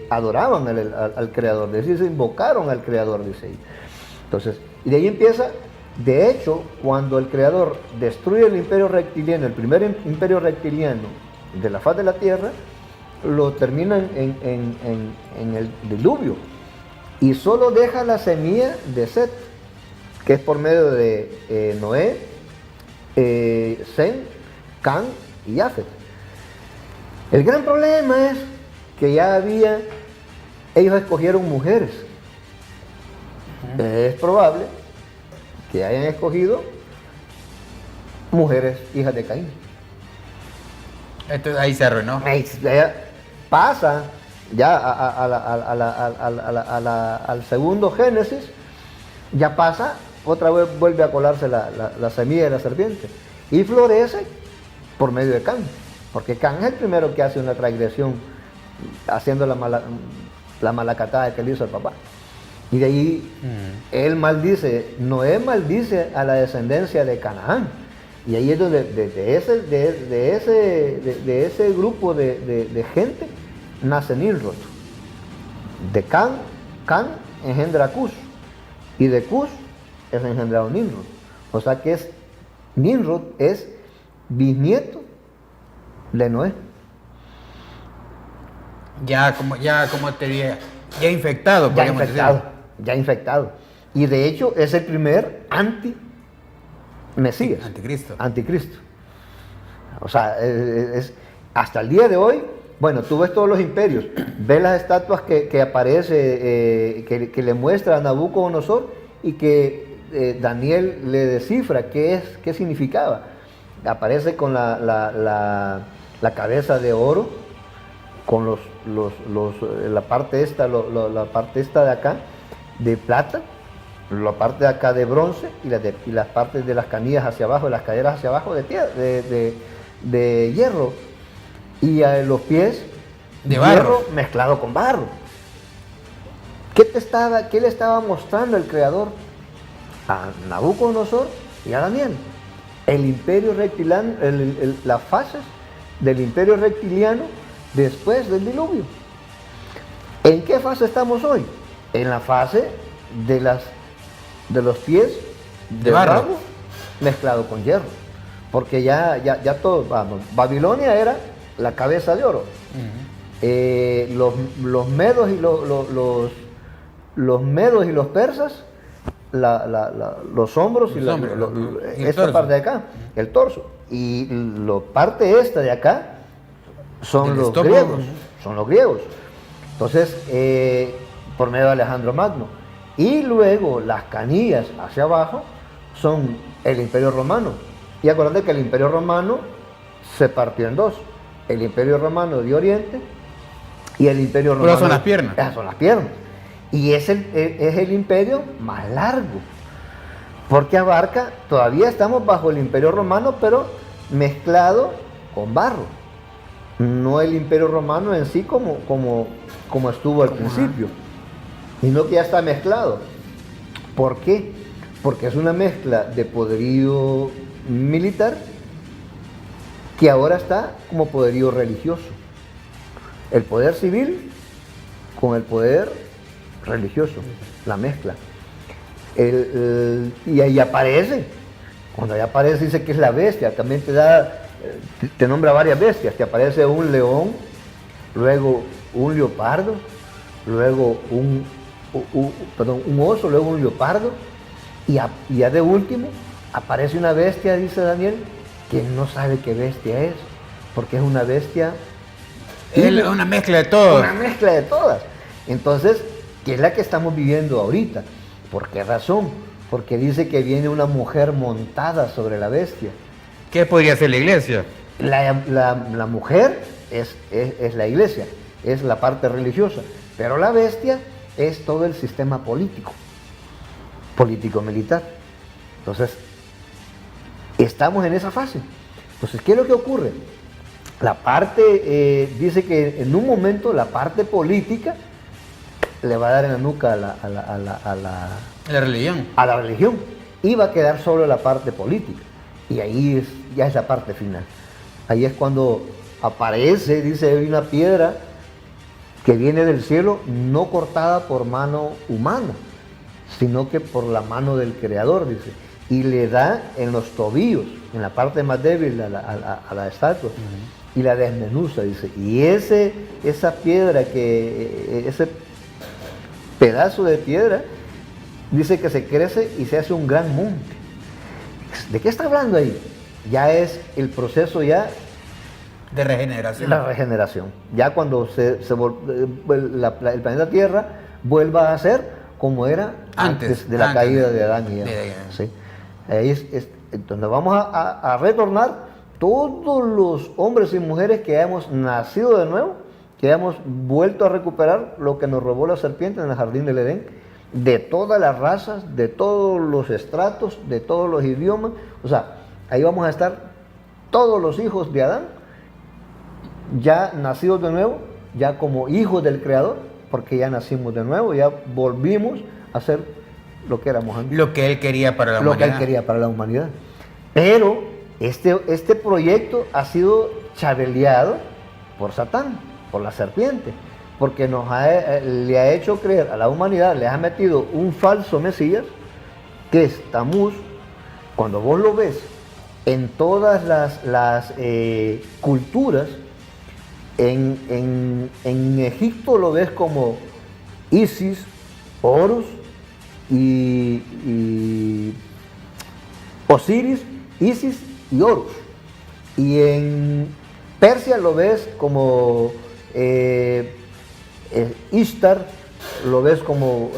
adoraban al Creador, es decir, invocaron al Creador, dice ahí. Entonces, y de ahí empieza, de hecho, cuando el Creador destruye el imperio reptiliano, el primer imperio reptiliano de la faz de la tierra, lo termina en el diluvio, y solo deja la semilla de Set, que es por medio de Noé, Sem, Can y Jafet. El gran problema es que ellos escogieron mujeres. Es probable que hayan escogido mujeres hijas de Caín. Entonces ahí se arruinó. Pasa ya al segundo Génesis, ya pasa, otra vez vuelve a colarse la semilla de la serpiente y florece por medio de Can, porque Can es el primero que hace una transgresión haciendo la malacatada que le hizo al papá. Y de ahí él maldice, Noé maldice a la descendencia de Canaán. Y ahí es donde de ese grupo de gente nace Nimrod. De Can engendra a Cus. Y de Cus es engendrado Nimrod. O sea que Nimrod es bisnieto de Noé. Ya infectado, Ya infectado. Y de hecho es el primer Mesías. Anticristo. O sea, hasta el día de hoy, bueno, tú ves todos los imperios, ves las estatuas que aparece, que le muestra a Nabucodonosor y que Daniel le descifra qué significaba. Aparece con la cabeza de oro, con la parte esta de acá de plata, la parte de acá de bronce y las partes de las canillas hacia abajo, de las caderas hacia abajo de hierro, y a los pies de barro mezclado con barro. ¿Qué le estaba mostrando el Creador a Nabucodonosor y a Daniel? El imperio reptiliano, las fases del imperio reptiliano después del diluvio. ¿En qué fase estamos hoy? En la fase de los pies de barro mezclado con hierro, porque ya todo, vamos, Babilonia era la cabeza de oro. Los medos y los medos y los persas, los hombros y esta parte de acá, el torso, y la parte esta de acá son los griegos. Entonces, por medio de Alejandro Magno. Y luego las canillas hacia abajo son el Imperio Romano. Y acuérdate que el Imperio Romano se partió en dos. el Imperio Romano de Oriente y el Imperio Pero Romano... son las piernas. Esas son las piernas. Y es el imperio más largo, porque abarca, todavía estamos bajo el Imperio Romano, pero mezclado con barro. No el Imperio Romano en sí como estuvo al principio, sino que ya está mezclado. ¿Por qué? Porque es una mezcla de poderío militar que ahora está como poderío religioso. El poder civil con el poder religioso, la mezcla. Y ahí aparece, cuando ahí aparece dice que es la bestia, también te nombra varias bestias, te aparece un león, luego un leopardo, luego un oso, luego un leopardo, y ya de último aparece una bestia, dice Daniel, que no sabe qué bestia es, porque es una bestia... Es una mezcla de todo. Una mezcla de todas. Entonces, ¿qué es la que estamos viviendo ahorita? ¿Por qué razón? Porque dice que viene una mujer montada sobre la bestia. ¿Qué podría ser la iglesia? La mujer es la iglesia, es la parte religiosa, pero la bestia es todo el sistema político-militar. Entonces, estamos en esa fase. Entonces, ¿qué es lo que ocurre? La parte, dice que en un momento la parte política le va a dar en la nuca La religión. a la religión, y va a quedar solo la parte política, y ahí ya es la parte final. Ahí es cuando aparece, dice, hay una piedra que viene del cielo, no cortada por mano humana, sino que por la mano del Creador, dice, y le da en los tobillos, en la parte más débil a la estatua, y la desmenuza, dice, y esa piedra, ese pedazo de piedra, dice que se crece y se hace un gran monte. ¿De qué está hablando ahí? Ya es el proceso ya De regeneración. la regeneración. Ya cuando el planeta Tierra vuelva a ser como era antes de la caída de Adán y Eva. ¿Sí? Ahí es donde vamos a retornar todos los hombres y mujeres que hemos nacido de nuevo, que hemos vuelto a recuperar lo que nos robó la serpiente en el jardín del Edén, de todas las razas, de todos los estratos, de todos los idiomas. O sea, ahí vamos a estar todos los hijos de Adán, ya nacidos de nuevo, ya como hijos del Creador, porque ya nacimos de nuevo, ya volvimos a ser lo que éramos antes. Lo que él quería para la Lo humanidad. que él quería para la humanidad. Pero este proyecto ha sido chabeleado por Satán, por la serpiente, porque le ha hecho creer a la humanidad, le ha metido un falso Mesías, que es Tamuz. Cuando vos lo ves en todas las culturas, en Egipto lo ves como Isis, Horus y Osiris, Isis y Horus. Y en Persia lo ves como Ishtar, lo ves como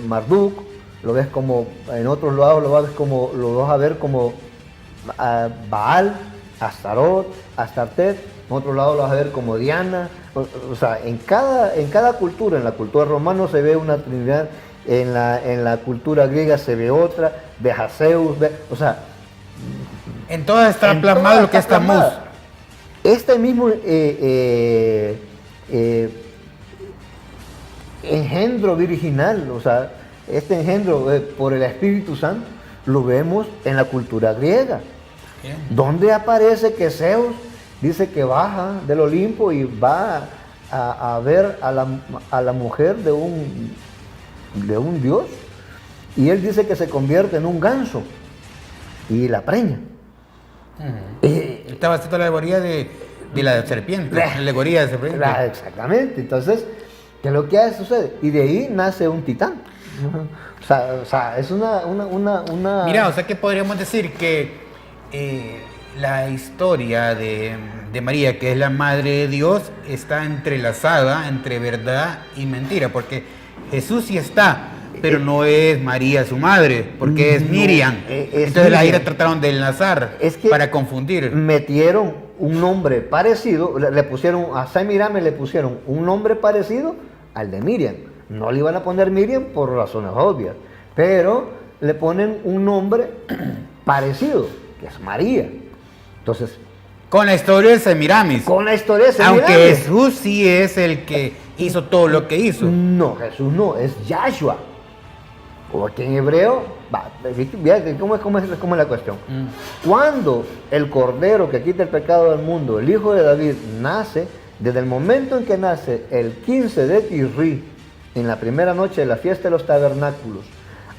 Marduk, lo ves como, en otros lados lo vas a ver como Baal, Astarot, Astartet, en otros lados lo vas a ver como Diana. O sea, en cada cultura, en la cultura romana se ve una trinidad, en la cultura griega se ve otra, ve a Zeus, o sea, En todas está en plasmado todas lo que es está Tamuz. plasmado. Este mismo engendro virginal, o sea, este engendro por el Espíritu Santo, lo vemos en la cultura griega. Bien. Donde aparece que Zeus dice que baja del Olimpo y va a ver a la mujer de un dios, y él dice que se convierte en un ganso y la preña. Estaba haciendo la alegoría de la serpiente. La alegoría de serpiente. Exactamente. Entonces, ¿qué es lo que sucede? Y de ahí nace un titán. O sea, es una... Mira, o sea que podríamos decir que la historia de María, que es la madre de Dios, está entrelazada entre verdad y mentira, porque Jesús sí está, pero no es María su madre, porque es Miriam. es Entonces ahí Miriam. la trataron de enlazar Es que para confundir. metieron un nombre parecido, le pusieron a Semiramis, le pusieron un nombre parecido al de Miriam. No le iban a poner Miriam por razones obvias, pero le ponen un nombre parecido, que es María. Entonces, Con la historia de Semiramis. con la historia de Semiramis. Aunque Jesús sí es el que hizo todo lo que hizo. No, Jesús no, es Yahshua. Porque en hebreo, fíjate cómo es la cuestión. Cuando el Cordero que quita el pecado del mundo, el Hijo de David, nace, desde el momento en que nace, el 15 de Tisri, en la primera noche de la fiesta de los tabernáculos,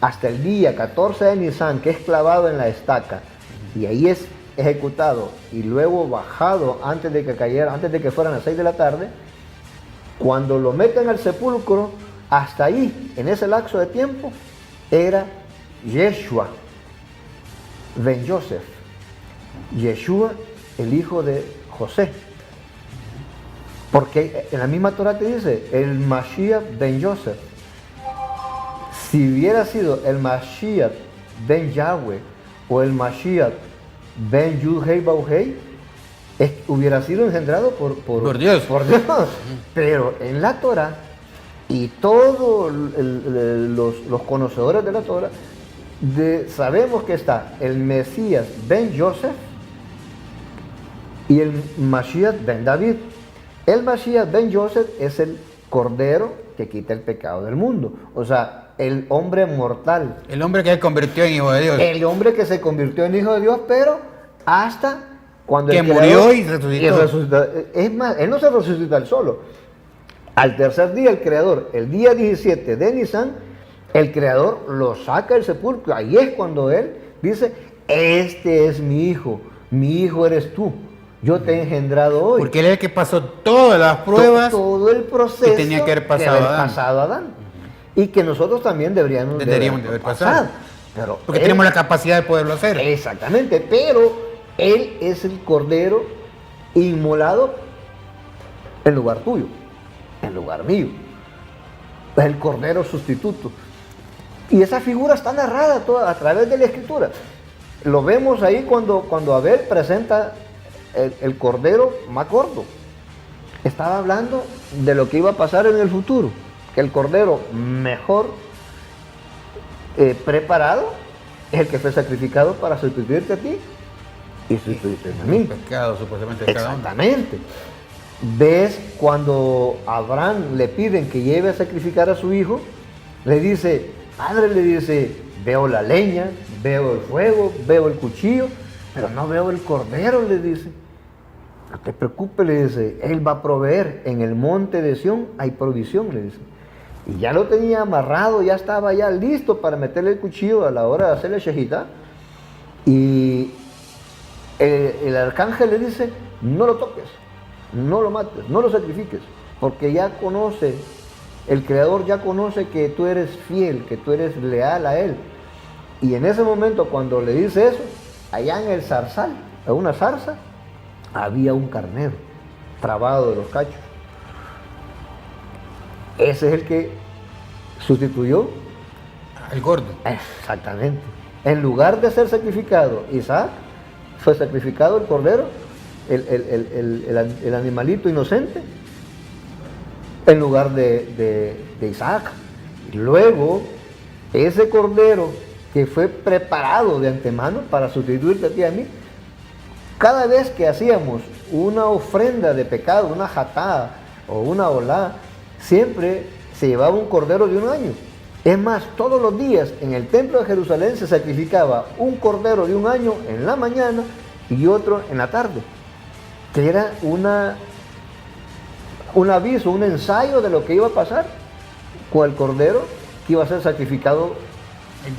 hasta el día 14 de Nisan, que es clavado en la estaca, y ahí es ejecutado, y luego bajado antes de que fueran las 6 de la tarde, cuando lo meten al sepulcro, hasta ahí, en ese lapso de tiempo, era Yeshua ben Yosef, Yeshua, el hijo de José. Porque en la misma Torah te dice, el Mashiach ben Yosef. Si hubiera sido el Mashiach ben Yahweh o el Mashiach ben Yud-Hei Bau-Hei, hubiera sido engendrado por Dios. Por Dios. Pero en la Torah, y todos los conocedores de la Torah, sabemos que está el Mesías ben Yosef y el Mashiach ben David. El Mashiach ben Yosef es el Cordero que quita el pecado del mundo. O sea, el hombre mortal. El hombre que se convirtió en hijo de Dios. El hombre que se convirtió en hijo de Dios, pero hasta cuando Que el murió Creador- y resucitó. Es más, él no se resucita él solo. Al tercer día el Creador, el día 17 de Nisan, el Creador lo saca del sepulcro. Ahí es cuando él dice, este es mi hijo eres tú. Yo te he engendrado hoy. Porque él es el que pasó todas las pruebas. Todo el proceso que tenía que haber pasado Adán. Adán. Y que nosotros también deberíamos de haber pasado. Pero Porque él- tenemos la capacidad de poderlo hacer. Exactamente, pero él es el Cordero inmolado en lugar tuyo, en lugar mío. Es el Cordero sustituto. Y esa figura está narrada toda a través de la Escritura. Lo vemos ahí cuando Abel presenta el Cordero más gordo. Estaba hablando de lo que iba a pasar en el futuro. Que el Cordero mejor preparado es el que fue sacrificado para sustituirte a ti y sustituirte a mí. Pecado supuestamente de cada uno. Exactamente. Ves cuando a Abraham le piden que lleve a sacrificar a su hijo, le dice, padre, le dice, veo la leña, veo el fuego, veo el cuchillo, pero no veo el cordero, le dice. No te preocupes, le dice, él va a proveer, en el monte de Sión hay provisión, le dice. Y ya lo tenía amarrado, ya estaba ya listo para meterle el cuchillo a la hora de hacerle shejitá. Y el arcángel le dice, no lo toques, no lo mates, no lo sacrifiques, porque ya conoce, el Creador ya conoce que tú eres fiel, que tú eres leal a Él. Y en ese momento, cuando le dice eso, allá en el zarzal, en una zarza, había un carnero trabado de los cachos. Ese es el que sustituyó. El gordo. Exactamente. En lugar de ser sacrificado Isaac, fue sacrificado el cordero, el animalito inocente, en lugar de Isaac. Y luego, ese cordero que fue preparado de antemano para sustituirte a ti y a mí, cada vez que hacíamos una ofrenda de pecado, una jatada o una olá, siempre se llevaba un cordero de un año. Es más, todos los días en el templo de Jerusalén se sacrificaba un cordero de un año en la mañana y otro en la tarde, que era un aviso, un ensayo de lo que iba a pasar con el cordero que iba a ser sacrificado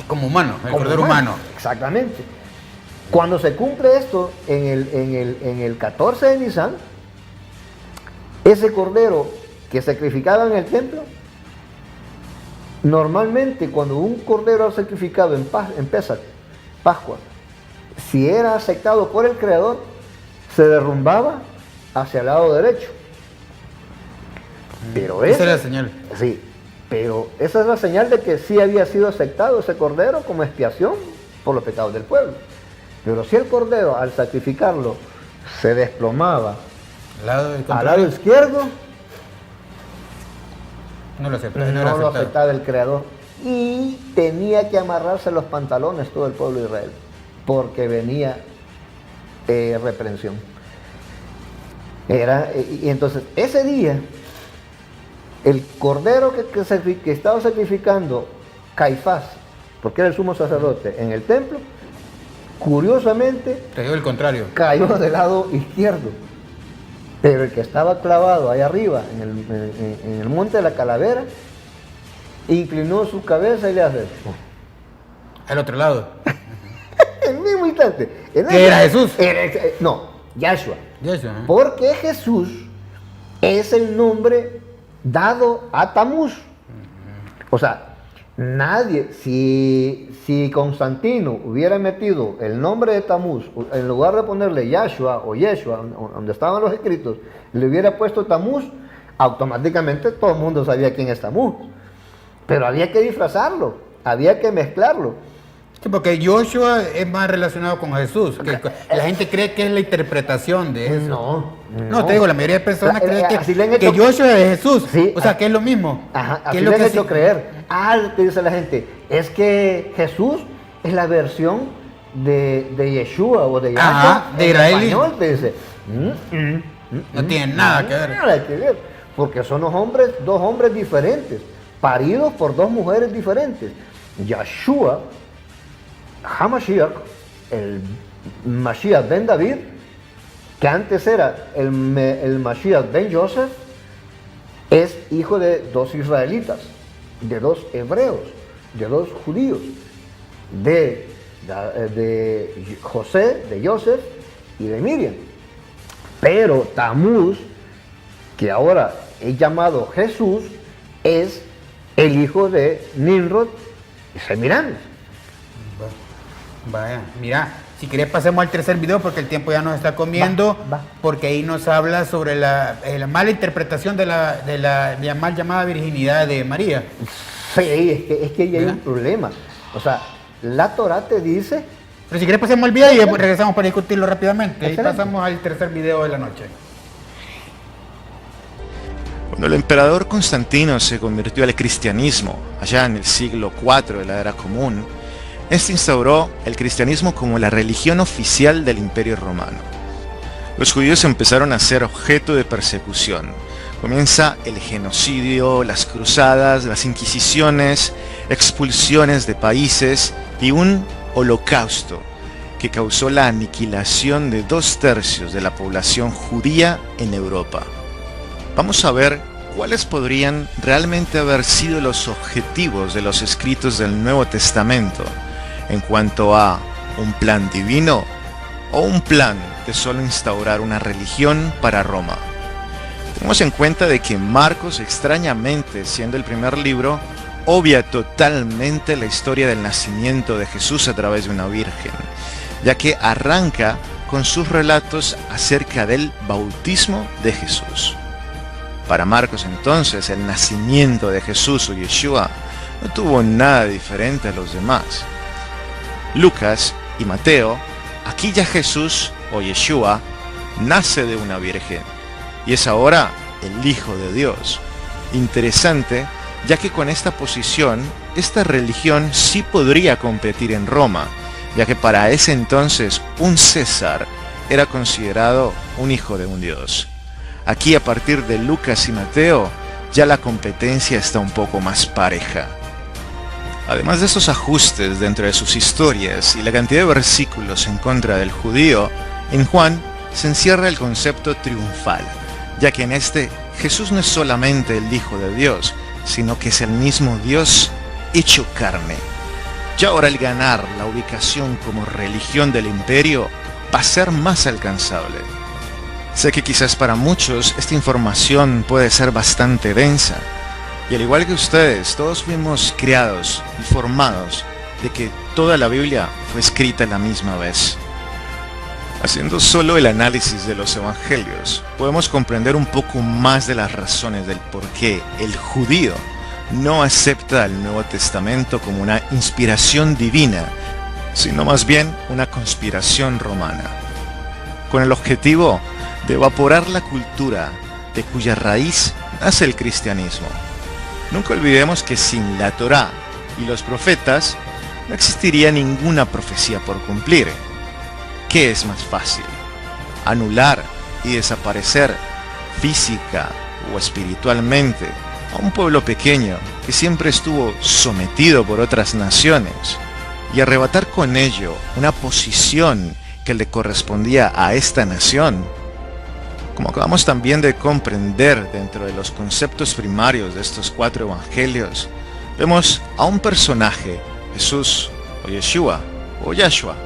Como humano, el como cordero humano. Exactamente. Cuando se cumple esto en el 14 de Nisan, ese cordero que sacrificaba en el templo, normalmente cuando un cordero era sacrificado en Pesach, Pascua, si era aceptado por el Creador, se derrumbaba hacia el lado derecho. Pero Esa es la señal. Sí, pero esa es la señal de que sí había sido aceptado ese cordero como expiación por los pecados del pueblo. Pero si el cordero, al sacrificarlo, se desplomaba Al lado del al contrario. lado izquierdo, No lo aceptaba. no No era lo aceptado. aceptaba el Creador. Y tenía que amarrarse los pantalones todo el pueblo de Israel, porque venía reprensión. Y entonces, ese día, el cordero que estaba sacrificando Caifás, porque era el sumo sacerdote en el templo, curiosamente Te digo el contrario. cayó del lado izquierdo. Pero el que estaba clavado ahí arriba, en el monte de la calavera, inclinó su cabeza y le hace Al otro lado. en el mismo instante. ¿Qué era Jesús? No, Yahshua. Ya eso, ¿eh? Porque Jesús es el nombre dado a Tamuz. O sea, nadie, si Constantino hubiera metido el nombre de Tamuz, en lugar de ponerle Yahshua o Yeshua, donde estaban los escritos, le hubiera puesto Tamuz, automáticamente todo el mundo sabía quién es Tamuz. Pero había que disfrazarlo, había que mezclarlo. Sí, porque Joshua es más relacionado con Jesús. Que la gente cree que es la interpretación de eso. No, te digo, la mayoría de personas creen Así le han que hecho- Joshua es Jesús. Sí, O sea, que es lo mismo. Ajá, Que así es lo le han que hecho sí- creer. Te dice la gente, es que Jesús es la versión de Yeshua o de Yahshua Ajá, de en israelí. español, te dice. No tiene nada que ver. Nada que ver, porque son dos hombres diferentes, paridos por dos mujeres diferentes. Yahshua, Hamashiach, el Mashiach ben David, que antes era el Mashiach ben Joseph, es hijo de dos israelitas, de dos hebreos, de dos judíos, de José, de Joseph y de Miriam. Pero Tamuz, que ahora es llamado Jesús, es el hijo de Nimrod y Semiramis. Vaya, mira, si querés pasemos al tercer video porque el tiempo ya nos está comiendo, Va. porque ahí nos habla sobre la mala interpretación de la mal llamada virginidad de María. Sí, es que ahí hay ¿Verdad? un problema. O sea, la Torah te dice, Pero si querés pasemos al video y después regresamos para discutirlo rápidamente. Ahí Excelente. pasamos al tercer video de la noche. Cuando el emperador Constantino se convirtió al cristianismo, allá en el siglo IV de la Era Común, este instauró el cristianismo como la religión oficial del Imperio Romano. Los judíos empezaron a ser objeto de persecución. Comienza el genocidio, las cruzadas, las inquisiciones, expulsiones de países y un holocausto que causó la aniquilación de 2/3 de la población judía en Europa. Vamos a ver cuáles podrían realmente haber sido los objetivos de los escritos del Nuevo Testamento en cuanto a un plan divino o un plan de solo instaurar una religión para Roma. Tenemos en cuenta de que Marcos, extrañamente siendo el primer libro, obvia totalmente la historia del nacimiento de Jesús a través de una virgen, ya que arranca con sus relatos acerca del bautismo de Jesús. Para Marcos entonces el nacimiento de Jesús o Yeshua no tuvo nada diferente a los demás. Lucas y Mateo, aquí ya Jesús o Yeshua nace de una virgen y es ahora el Hijo de Dios. Interesante, ya que con esta posición, esta religión sí podría competir en Roma, ya que para ese entonces un César era considerado un hijo de un dios. Aquí a partir de Lucas y Mateo, ya la competencia está un poco más pareja. Además de esos ajustes dentro de sus historias y la cantidad de versículos en contra del judío, en Juan se encierra el concepto triunfal, ya que en este Jesús no es solamente el Hijo de Dios, sino que es el mismo Dios hecho carne. Ya ahora el ganar la ubicación como religión del imperio va a ser más alcanzable. Sé que quizás para muchos esta información puede ser bastante densa, y al igual que ustedes, todos fuimos criados y formados de que toda la Biblia fue escrita a la misma vez. Haciendo solo el análisis de los evangelios, podemos comprender un poco más de las razones del por qué el judío no acepta el Nuevo Testamento como una inspiración divina, sino más bien una conspiración romana. con el objetivo de evaporar la cultura de cuya raíz nace el cristianismo. Nunca olvidemos que sin la Torá y los profetas no existiría ninguna profecía por cumplir. ¿Qué es más fácil? Anular y desaparecer física o espiritualmente a un pueblo pequeño que siempre estuvo sometido por otras naciones y arrebatar con ello una posición que le correspondía a esta nación. Como acabamos también de comprender dentro de los conceptos primarios de estos 4 evangelios, vemos a un personaje, Jesús o Yeshua o Yahshua,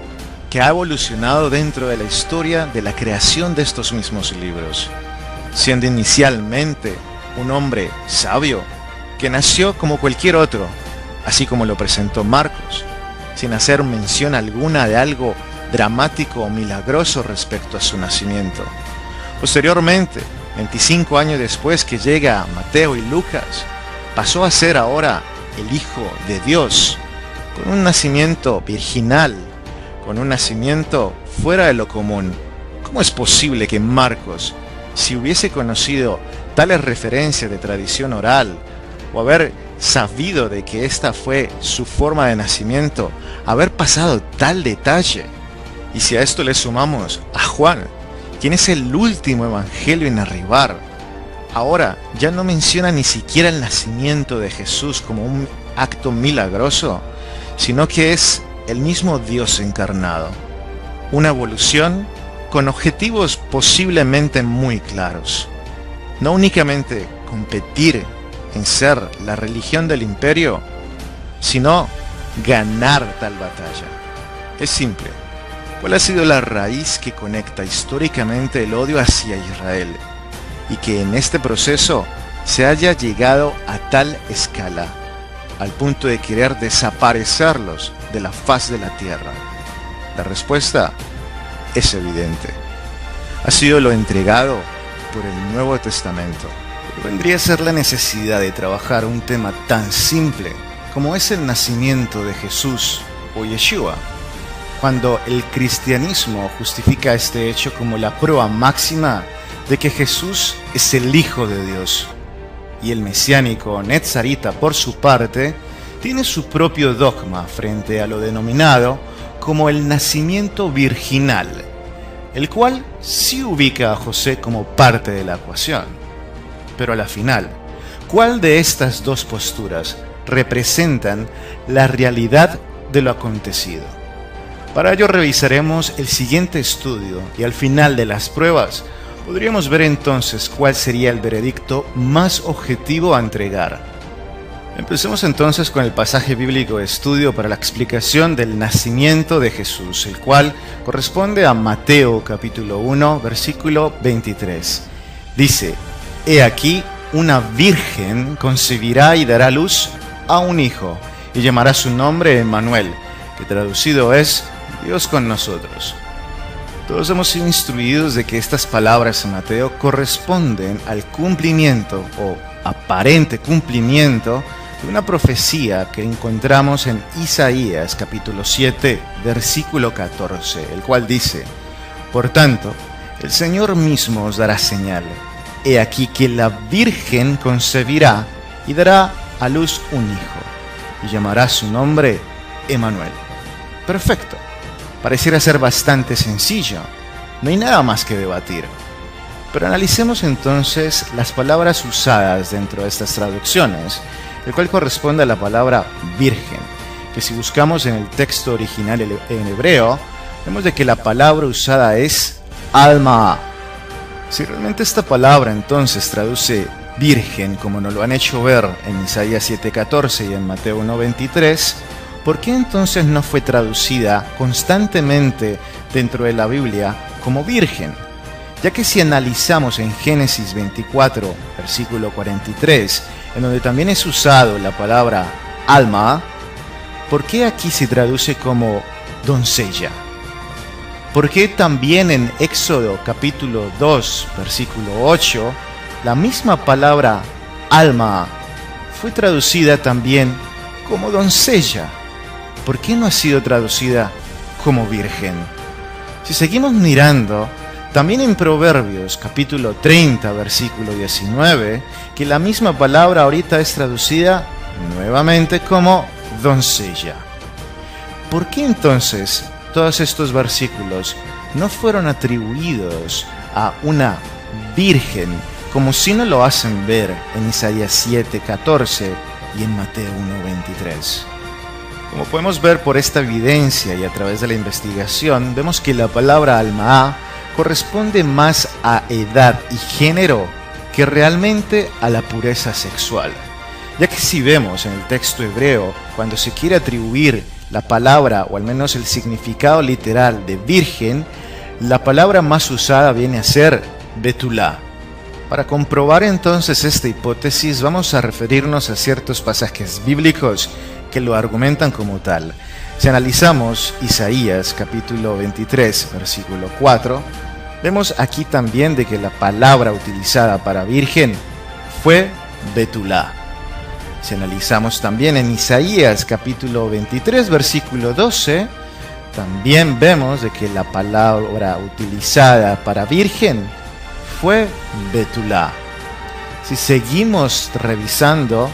que ha evolucionado dentro de la historia de la creación de estos mismos libros, siendo inicialmente un hombre sabio que nació como cualquier otro, así como lo presentó Marcos, sin hacer mención alguna de algo dramático o milagroso respecto a su nacimiento. Posteriormente, 25 años después que llega Mateo y Lucas, pasó a ser ahora el Hijo de Dios, con un nacimiento virginal, con un nacimiento fuera de lo común. ¿Cómo es posible que Marcos, si hubiese conocido tales referencias de tradición oral, o haber sabido de que esta fue su forma de nacimiento, haber pasado tal detalle? Y si a esto le sumamos a Juan, quien es el último evangelio en arribar, ahora ya no menciona ni siquiera el nacimiento de Jesús como un acto milagroso, sino que es el mismo Dios encarnado. Una evolución con objetivos posiblemente muy claros. No únicamente competir en ser la religión del imperio, sino ganar tal batalla. Es simple. ¿Cuál ha sido la raíz que conecta históricamente el odio hacia Israel y que en este proceso se haya llegado a tal escala, al punto de querer desaparecerlos de la faz de la tierra? La respuesta es evidente. Ha sido lo entregado por el Nuevo Testamento. Vendría a ser la necesidad de trabajar un tema tan simple como es el nacimiento de Jesús o Yeshua, cuando el cristianismo justifica este hecho como la prueba máxima de que Jesús es el Hijo de Dios. Y el mesiánico Netzarita, por su parte, tiene su propio dogma frente a lo denominado como el nacimiento virginal, el cual sí ubica a José como parte de la ecuación. Pero a la final, ¿cuál de estas dos posturas representan la realidad de lo acontecido? Para ello revisaremos el siguiente estudio y al final de las pruebas podríamos ver entonces cuál sería el veredicto más objetivo a entregar. Empecemos entonces con el pasaje bíblico de estudio para la explicación del nacimiento de Jesús, el cual corresponde a Mateo capítulo 1, versículo 23. Dice: He aquí, una virgen concebirá y dará luz a un hijo, y llamará su nombre Emmanuel, que traducido es Dios con nosotros. Todos hemos sido instruidos de que estas palabras en Mateo corresponden al cumplimiento o aparente cumplimiento de una profecía que encontramos en Isaías capítulo 7, versículo 14, el cual dice: Por tanto, el Señor mismo os dará señal. He aquí que la virgen concebirá y dará a luz un hijo, y llamará su nombre Emmanuel. Perfecto. Pareciera ser bastante sencillo. No hay nada más que debatir. Pero analicemos entonces las palabras usadas dentro de estas traducciones, el cual corresponde a la palabra virgen, que si buscamos en el texto original en hebreo, vemos de que la palabra usada es alma. Si realmente esta palabra entonces traduce virgen, como nos lo han hecho ver en Isaías 7:14 y en Mateo 1:23, ¿por qué entonces no fue traducida constantemente dentro de la Biblia como virgen? Ya que si analizamos en Génesis 24, versículo 43, en donde también es usado la palabra alma, ¿por qué aquí se traduce como doncella? ¿Por qué también en Éxodo capítulo 2, versículo 8, la misma palabra alma fue traducida también como doncella? ¿Por qué no ha sido traducida como virgen? Si seguimos mirando, También en Proverbios capítulo 30, versículo 19, que la misma palabra ahorita es traducida nuevamente como doncella. ¿Por qué entonces todos estos versículos no fueron atribuidos a una virgen, como si no lo hacen ver en Isaías 7:14 y en Mateo 1:23? Como podemos ver por esta evidencia y a través de la investigación, vemos que la palabra alma corresponde más a edad y género que realmente a la pureza sexual. Ya que si vemos en el texto hebreo, cuando se quiere atribuir la palabra, o al menos el significado literal de virgen, la palabra más usada viene a ser betulá. Para comprobar entonces esta hipótesis, vamos a referirnos a ciertos pasajes bíblicos que lo argumentan como tal. Si analizamos Isaías capítulo 23, versículo 4, vemos aquí también de que la palabra utilizada para virgen fue betulá. Si analizamos también en Isaías capítulo 23, versículo 12, también vemos de que la palabra utilizada para virgen fue betulá. Si seguimos revisando,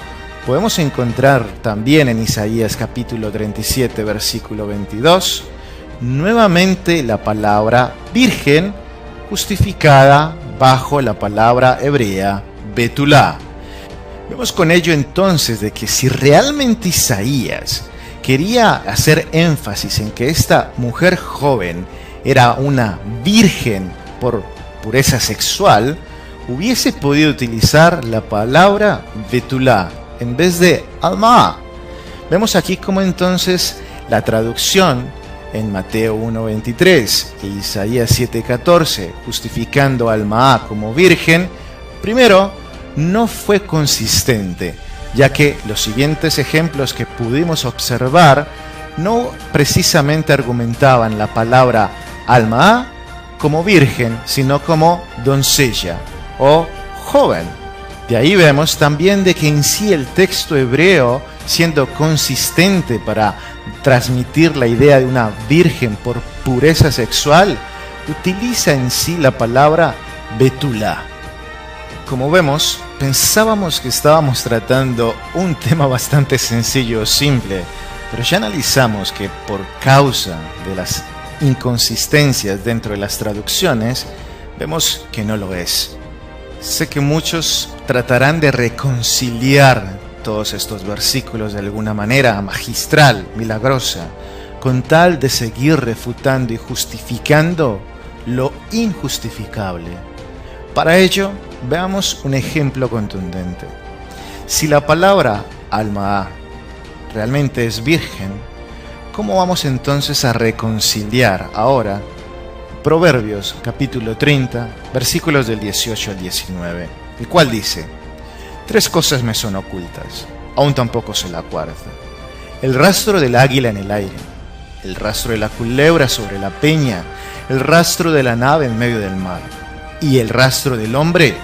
podemos encontrar también en Isaías capítulo 37, versículo 22, nuevamente la palabra virgen justificada bajo la palabra hebrea betulá. Vemos con ello entonces de que si realmente Isaías quería hacer énfasis en que esta mujer joven era una virgen por pureza sexual, hubiese podido utilizar la palabra betulá en vez de alma. Vemos aquí como entonces la traducción en Mateo 1:23 e Isaías 7:14, justificando alma como virgen, primero, no fue consistente, ya que los siguientes ejemplos que pudimos observar no precisamente argumentaban la palabra alma como virgen, sino como doncella o joven. De ahí vemos también de que en sí el texto hebreo, siendo consistente para transmitir la idea de una virgen por pureza sexual, utiliza en sí la palabra betulá. Como vemos, pensábamos que estábamos tratando un tema bastante sencillo o simple, pero ya analizamos que por causa de las inconsistencias dentro de las traducciones, vemos que no lo es. Sé que muchos tratarán de reconciliar todos estos versículos de alguna manera magistral, milagrosa, con tal de seguir refutando y justificando lo injustificable. Para ello, veamos un ejemplo contundente. Si la palabra alma realmente es virgen, ¿cómo vamos entonces a reconciliar ahora Proverbios capítulo 30, versículos del 18 al 19, el cual dice: 3 cosas me son ocultas, aún tampoco sé la cuarta. El rastro del águila en el aire, el rastro de la culebra sobre la peña, el rastro de la nave en medio del mar, y el rastro del hombre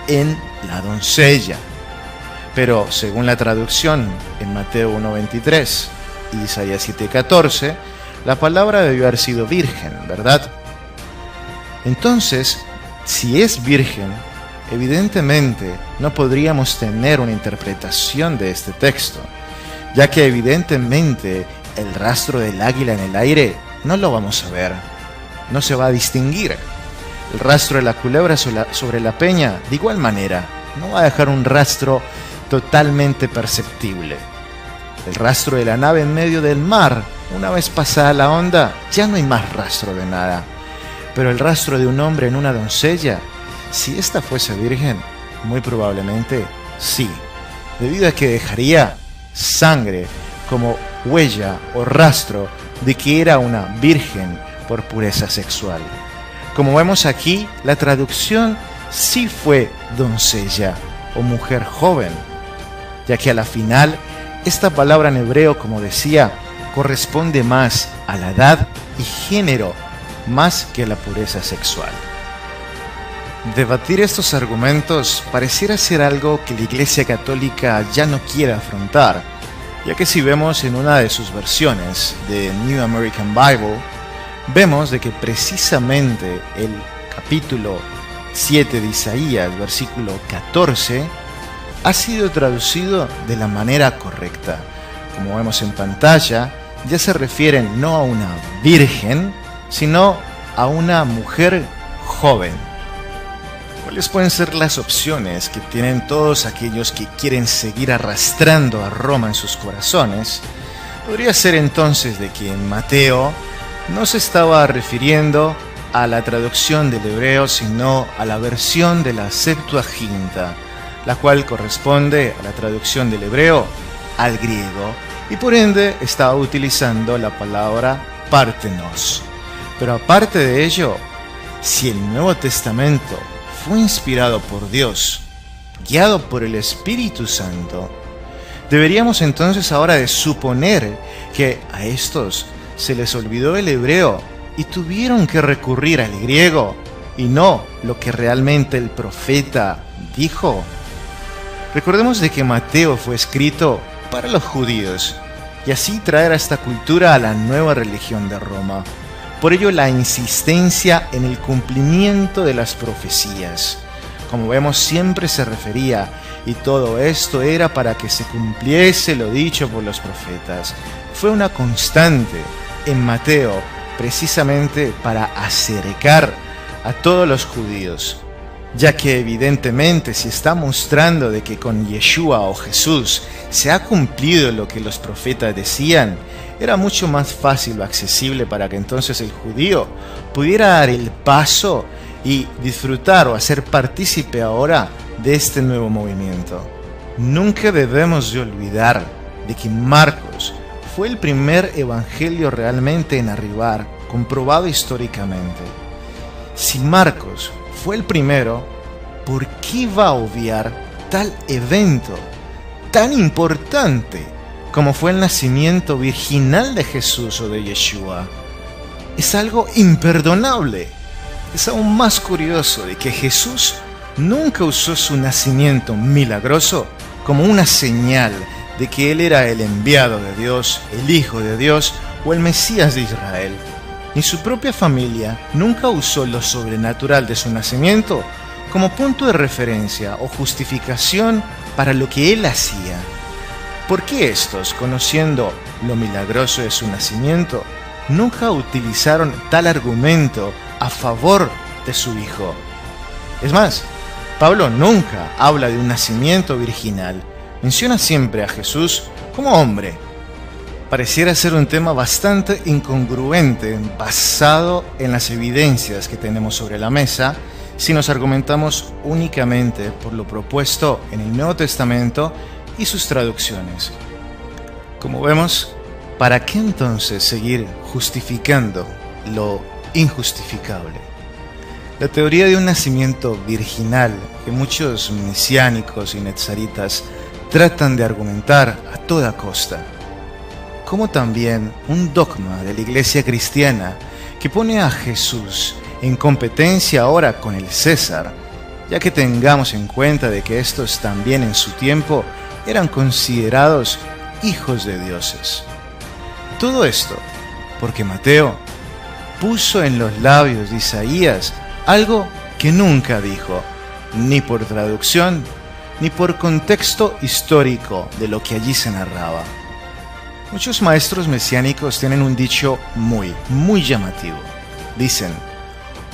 en la doncella. Pero según la traducción en Mateo 1:23 y Isaías 7:14, la palabra debió haber sido virgen, ¿verdad? Entonces, si es virgen, evidentemente no podríamos tener una interpretación de este texto, ya que evidentemente el rastro del águila en el aire no lo vamos a ver, no se va a distinguir. El rastro de la culebra sobre la peña, de igual manera, no va a dejar un rastro totalmente perceptible. El rastro de la nave en medio del mar, una vez pasada la onda, ya no hay más rastro de nada. Pero el rastro de un hombre en una doncella, si ésta fuese virgen, muy probablemente sí, debido a que dejaría sangre como huella o rastro de que era una virgen por pureza sexual. Como vemos aquí, la traducción sí fue doncella o mujer joven, ya que a la final esta palabra en hebreo, como decía, corresponde más a la edad y género más que a la pureza sexual. Debatir estos argumentos pareciera ser algo que la Iglesia Católica ya no quiere afrontar, ya que si vemos en una de sus versiones de New American Bible, vemos de que precisamente el capítulo 7 de Isaías, versículo 14, ha sido traducido de la manera correcta. Como vemos en pantalla, ya se refieren no a una virgen, sino a una mujer joven. ¿Cuáles pueden ser las opciones que tienen todos aquellos que quieren seguir arrastrando a Roma en sus corazones? Podría ser entonces de que Mateo no se estaba refiriendo a la traducción del hebreo, sino a la versión de la Septuaginta, la cual corresponde a la traducción del hebreo al griego, y por ende estaba utilizando la palabra partenos. Pero aparte de ello, si el Nuevo Testamento fue inspirado por Dios, guiado por el Espíritu Santo, deberíamos entonces ahora de suponer que a estos se les olvidó el hebreo y tuvieron que recurrir al griego y no lo que realmente el profeta dijo. Recordemos de que Mateo fue escrito para los judíos y así traer a esta cultura a la nueva religión de Roma. Por ello la insistencia en el cumplimiento de las profecías. Como vemos, siempre se refería, y todo esto era para que se cumpliese lo dicho por los profetas. Fue una constante en Mateo, precisamente para acercar a todos los judíos, ya que evidentemente si está mostrando de que con Yeshua o Jesús se ha cumplido lo que los profetas decían, era mucho más fácil o accesible para que entonces el judío pudiera dar el paso y disfrutar o hacer partícipe ahora de este nuevo movimiento. Nunca debemos de olvidar de que Marcos fue el primer evangelio realmente en arribar, comprobado históricamente. Si Marcos fue el primero, ¿por qué va a obviar tal evento tan importante como fue el nacimiento virginal de Jesús o de Yeshua? Es algo imperdonable. Es aún más curioso de que Jesús nunca usó su nacimiento milagroso como una señal de que Él era el enviado de Dios, el Hijo de Dios o el Mesías de Israel. Ni su propia familia nunca usó lo sobrenatural de su nacimiento como punto de referencia o justificación para lo que Él hacía. ¿Por qué estos, conociendo lo milagroso de su nacimiento, nunca utilizaron tal argumento a favor de su Hijo? Es más, Pablo nunca habla de un nacimiento virginal, menciona siempre a Jesús como hombre. Pareciera ser un tema bastante incongruente basado en las evidencias que tenemos sobre la mesa si nos argumentamos únicamente por lo propuesto en el Nuevo Testamento y sus traducciones. Como vemos, ¿para qué entonces seguir justificando lo injustificable? La teoría de un nacimiento virginal que muchos mesiánicos y netzaritas tratan de argumentar a toda costa, como también un dogma de la Iglesia cristiana que pone a Jesús en competencia ahora con el César, ya que tengamos en cuenta de que estos también en su tiempo eran considerados hijos de dioses. Todo esto porque Mateo puso en los labios de Isaías algo que nunca dijo, ni por traducción, ni por contexto histórico de lo que allí se narraba. Muchos maestros mesiánicos tienen un dicho muy llamativo. Dicen,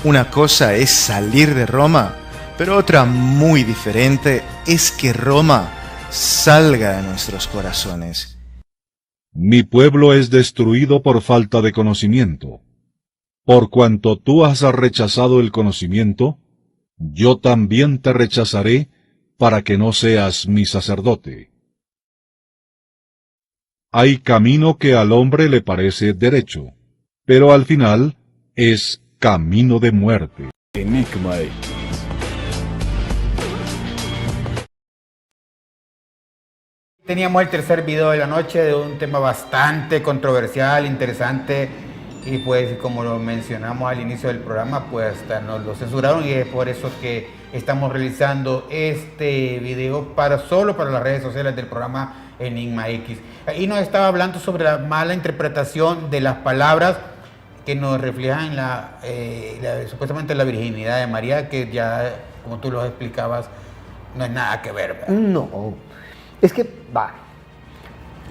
una cosa es salir de Roma, pero otra muy diferente es que Roma salga de nuestros corazones. Mi pueblo es destruido por falta de conocimiento. Por cuanto tú has rechazado el conocimiento, yo también te rechazaré para que no seas mi sacerdote. Hay camino que al hombre le parece derecho, pero al final es camino de muerte. Enigma X. Teníamos el tercer video de la noche de un tema bastante controversial, interesante, y pues como lo mencionamos al inicio del programa, pues hasta nos lo censuraron y es por eso que estamos realizando este video solo para las redes sociales del programa Enigma X. Y nos estaba hablando sobre la mala interpretación de las palabras que nos reflejan supuestamente la virginidad de María, que ya, como tú lo explicabas, no es nada que ver, ¿verdad? No, es que,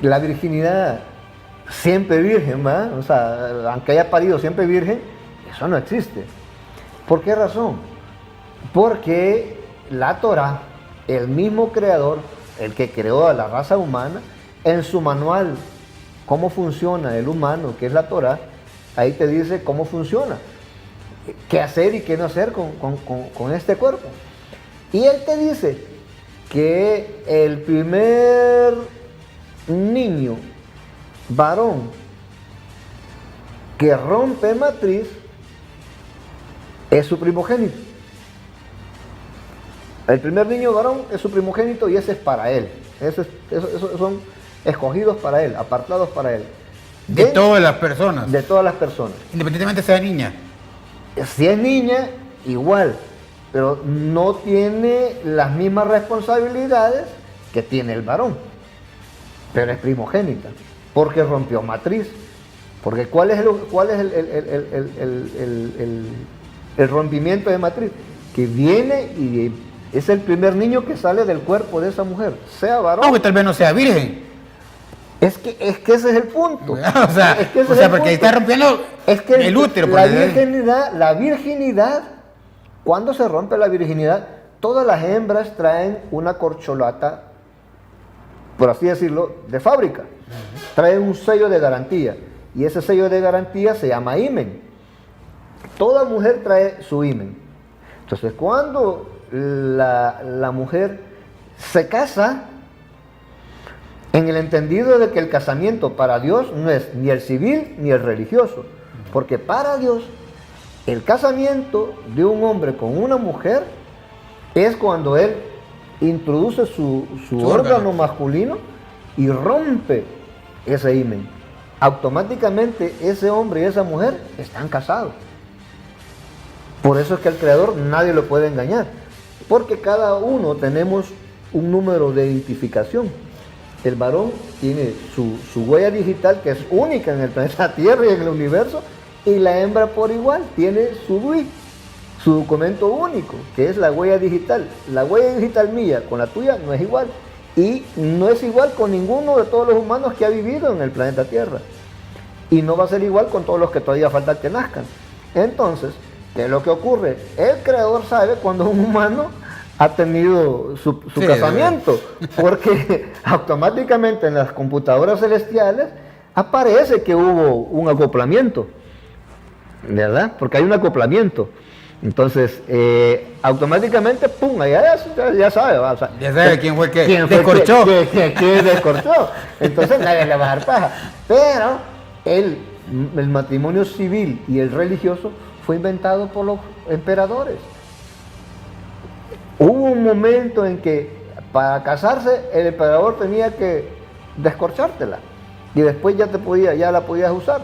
la virginidad siempre virgen, ¿va? O sea, aunque haya parido siempre virgen, eso no existe. ¿Por qué razón? Porque la Torah, el mismo creador, el que creó a la raza humana, en su manual, cómo funciona el humano, que es la Torah, ahí te dice cómo funciona, qué hacer y qué no hacer con este cuerpo. Y él te dice que el primer niño varón que rompe matriz es su primogénito. El primer niño varón es su primogénito y ese es para él. Esos son escogidos para él, apartados para él. De todas las personas. De todas las personas. Independientemente sea niña. Si es niña, igual, pero no tiene las mismas responsabilidades que tiene el varón. Pero es primogénita, porque rompió matriz. Porque ¿cuál es el rompimiento de matriz? Que viene y es el primer niño que sale del cuerpo de esa mujer, sea varón. Aunque tal vez no sea virgen. Es que ese es el punto. O sea, es que ese es el porque ahí está rompiendo el útero. La virginidad, cuando se rompe la virginidad, todas las hembras traen una corcholata, por así decirlo, de fábrica. Traen un sello de garantía. Y ese sello de garantía se llama himen. Toda mujer trae su himen. Entonces, cuando la mujer se casa, en el entendido de que el casamiento para Dios no es ni el civil ni el religioso, porque para Dios el casamiento de un hombre con una mujer es cuando él introduce su órgano masculino y rompe ese himen. Automáticamente ese hombre y esa mujer están casados. Por eso es que el Creador nadie lo puede engañar, porque cada uno tenemos un número de identificación. El varón tiene su huella digital, que es única en el planeta Tierra y en el universo, y la hembra por igual tiene su DUI, su documento único, que es la huella digital. La huella digital mía con la tuya no es igual, y no es igual con ninguno de todos los humanos que ha vivido en el planeta Tierra, y no va a ser igual con todos los que todavía falta que nazcan. Entonces, ¿qué es lo que ocurre? El Creador sabe cuando un humano ha tenido su casamiento, porque automáticamente en las computadoras celestiales aparece que hubo un acoplamiento, ¿verdad? Porque hay un acoplamiento. Entonces, automáticamente, ¡pum!, ya sabe. O sea, ya sabe quién fue que descorchó. ¿Quién descorchó? Entonces nadie le va a dar paja. Pero el matrimonio civil y el religioso fue inventado por los emperadores. Hubo un momento en que para casarse el emperador tenía que descorchártela y después ya la podías usar.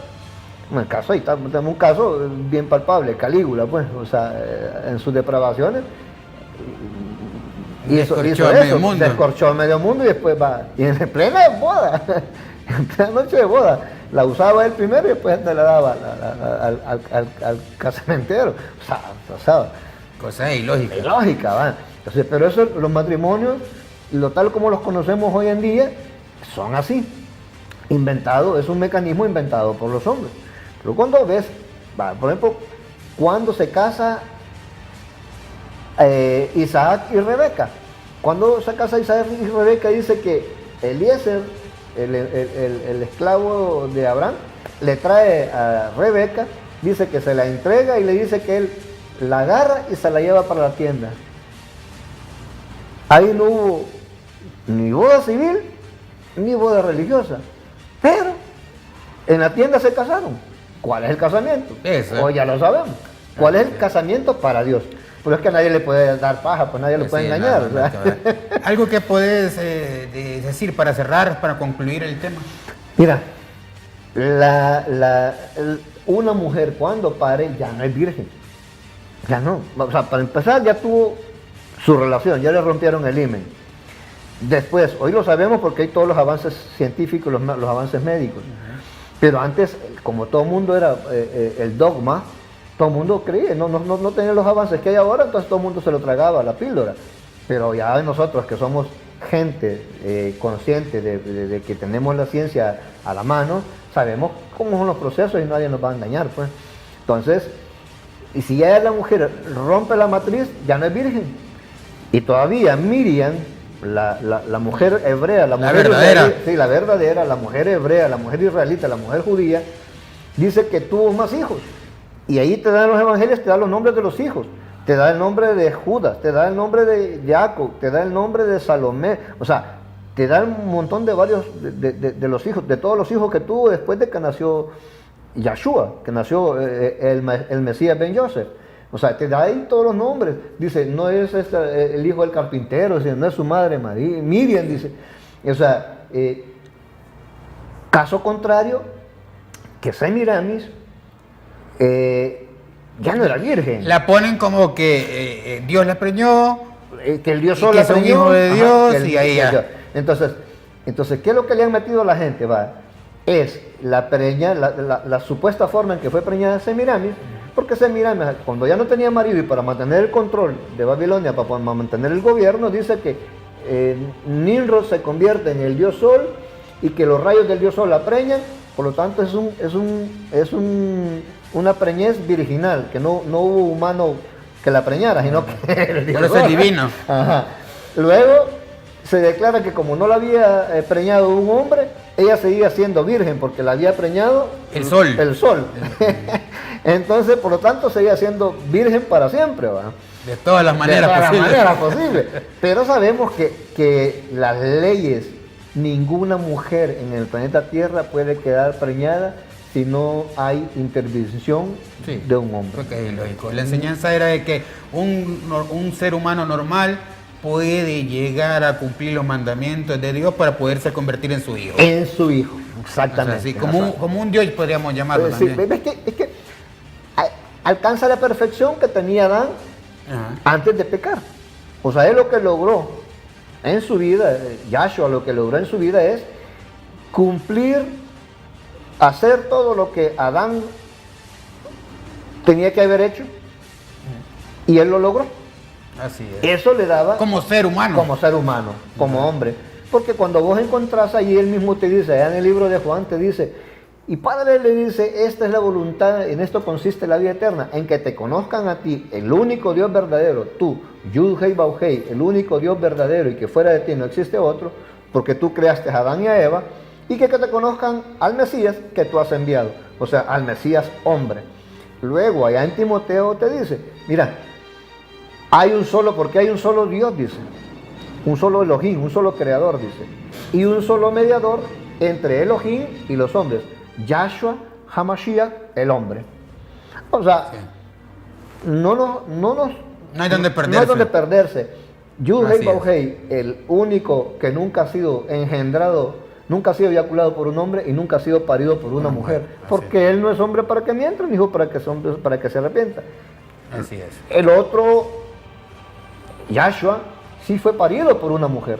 En el caso, ahí tenemos un caso bien palpable, Calígula, pues, o sea, en sus depravaciones, descorchó a medio mundo y después va, y en plena boda, en plena noche de boda, la usaba él primero y después te la daba al casamentero. O sea, cosa ilógica. Ilógica, ¿va? Entonces, pero eso, los matrimonios, tal como los conocemos hoy en día, son así. Inventado, es un mecanismo inventado por los hombres. Pero cuando ves, por ejemplo, cuando se casa Isaac y Rebeca, cuando se casa Isaac y Rebeca, dice que Eliezer, el esclavo de Abraham, le trae a Rebeca, dice que se la entrega y le dice que él la agarra y se la lleva para la tienda. Ahí no hubo ni boda civil ni boda religiosa, pero en la tienda se casaron. ¿Cuál es el casamiento? Eso. Hoy ya lo sabemos. ¿Cuál es el casamiento para Dios? Pero es que a nadie le puede dar paja, pues nadie le puede engañar. Algo que puedes decir para cerrar, para concluir el tema. Mira, una mujer cuando pare ya no es virgen. Ya no. O sea, para empezar ya tuvo su relación, ya le rompieron el himen. Después, hoy lo sabemos porque hay todos los avances científicos, los avances médicos. Pero antes, como todo el mundo era el dogma, todo el mundo creía, no tenía los avances que hay ahora, entonces todo el mundo se lo tragaba, la píldora. Pero ya nosotros que somos gente consciente de que tenemos la ciencia a la mano, sabemos cómo son los procesos y nadie nos va a engañar, pues. Entonces, y si ya la mujer rompe la matriz, ya no es virgen. Y todavía Miriam, la mujer hebrea, la mujer verdadera. Sí, la verdadera, la mujer hebrea, la mujer israelita, la mujer judía, dice que tuvo más hijos. Y ahí te dan los evangelios, te dan los nombres de los hijos. Te da el nombre de Judas, te da el nombre de Jacob, te da el nombre de Salomé. O sea, te da un montón de varios, de los hijos, de todos los hijos que tuvo después de que nació Yahshua, que nació el Mesías Ben Yosef. O sea, te da ahí todos los nombres. Dice, no es el hijo del carpintero, dice, no es su madre María, Miriam, dice. O sea, caso contrario, que Semiramis ya no era virgen. La ponen como que Dios la preñó, que el Dios y solo que la es un preñó. hijo de Ajá, Dios, que el- y ahí ya. Entonces, ¿qué es lo que le han metido a la gente? Va? Es la supuesta forma en que fue preñada Semiramis, porque Semiramis, cuando ya no tenía marido y para mantener el control de Babilonia, para mantener el gobierno, dice que Nimrod se convierte en el dios sol y que los rayos del dios sol la preñan, por lo tanto es una preñez virginal, que no hubo humano que la preñara, sino que el dios Por eso es sol. divino. Ajá. Luego se declara que como no la había preñado un hombre, ella seguía siendo virgen porque la había preñado El sol. El sol. Entonces, por lo tanto, seguía siendo virgen para siempre, ¿va? De todas las maneras de todas las posibles. maneras posibles. Pero sabemos que las leyes, ninguna mujer en el planeta Tierra puede quedar preñada si no hay intervención Sí, de un hombre. porque es lógico. La enseñanza era de que un ser humano normal puede llegar a cumplir los mandamientos de Dios para poderse convertir en su hijo. En su hijo, O sea, exactamente. así, como un Dios podríamos llamarlo Sí, también. es que alcanza la perfección que tenía Adán Ajá. antes de pecar. O sea, él lo que logró en su vida, Yahshua lo que logró en su vida es cumplir, hacer todo lo que Adán tenía que haber hecho, y él lo logró. Así es. Eso le daba Como ser humano. como ser humano, como hombre. Porque cuando vos encontrás ahí, él mismo te dice, allá en el libro de Juan te dice, y Padre le dice, esta es la voluntad, en esto consiste la vida eterna, en que te conozcan a ti, el único Dios verdadero, tú, Yud Hei Bau Hei, el único Dios verdadero y que fuera de ti no existe otro, porque tú creaste a Adán y a Eva, y que te conozcan al Mesías que tú has enviado, o sea, al Mesías hombre. Luego, allá en Timoteo te dice, mira, porque hay un solo Dios, dice, un solo Elohim, un solo creador, dice, y un solo mediador entre Elohim y los hombres, Yahshua HaMashiach, el hombre. O sea, no hay donde perderse. No hay donde perderse. Yud Así Hei Bau es. Hei, el único que nunca ha sido engendrado, nunca ha sido eyaculado por un hombre y nunca ha sido parido por una mujer, porque él no es hombre para que mienta, ni hijo para que se arrepienta. Así es. El otro, Yahshua, sí fue parido por una mujer.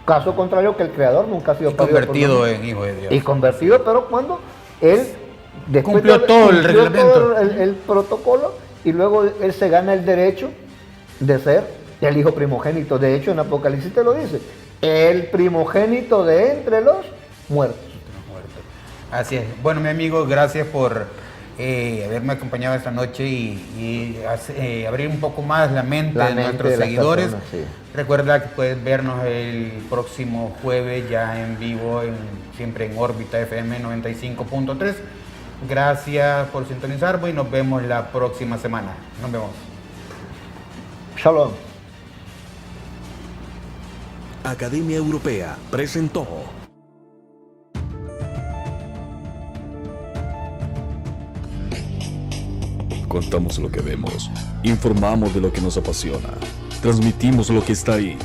Caso contrario que el Creador nunca ha sido parido Convertido por una mujer. en hijo de Dios. Y convertido, pero cuando él después Cumplió todo el cumplió reglamento. todo el protocolo, y luego él se gana el derecho de ser el hijo primogénito. De hecho, en Apocalipsis te lo dice, el primogénito de entre los muertos. Así es. Bueno, mi amigo, gracias por haberme acompañado esta noche y abrir un poco más la mente de nuestros de las seguidores. personas, sí. Recuerda que puedes vernos el próximo jueves ya en vivo, siempre en órbita FM 95.3. Gracias por sintonizarme y nos vemos la próxima semana. Nos vemos. Shalom. Academia Europea presentó Contamos lo que vemos, informamos de lo que nos apasiona, transmitimos lo que está ahí.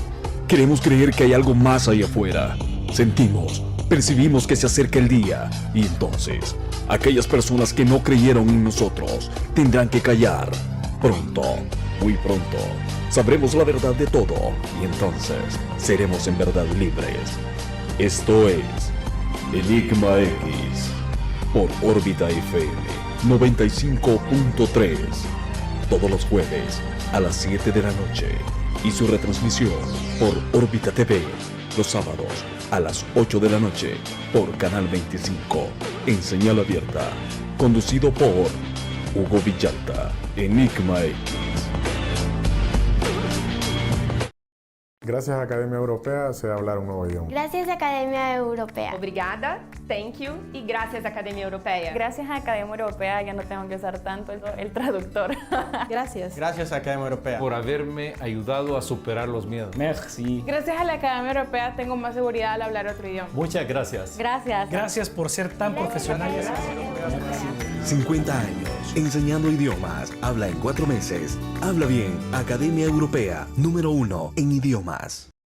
Queremos creer que hay algo más allá afuera. Sentimos, percibimos que se acerca el día, y entonces, aquellas personas que no creyeron en nosotros tendrán que callar. Pronto, muy pronto, sabremos la verdad de todo, y entonces seremos en verdad libres. Esto es Enigma X. por órbita FM 95.3. Todos los jueves a las 7 de la noche. Y su retransmisión por órbita TV los sábados a las 8 de la noche por Canal 25 en señal abierta. Conducido por Hugo Villalta, Enigma X. Gracias a Academia Europea sé hablar un nuevo idioma. Gracias Academia Europea. Obrigada, thank you y gracias Academia Europea. Gracias a Academia Europea ya no tengo que usar tanto el traductor. Gracias. Gracias a Academia Europea por haberme ayudado a superar los miedos. Merci. Gracias a la Academia Europea tengo más seguridad al hablar otro idioma. Muchas gracias. Gracias. Gracias por ser tan profesionales. 50 años enseñando idiomas. Habla en 4 meses. Habla bien. Academia Europea, número 1 en idiomas.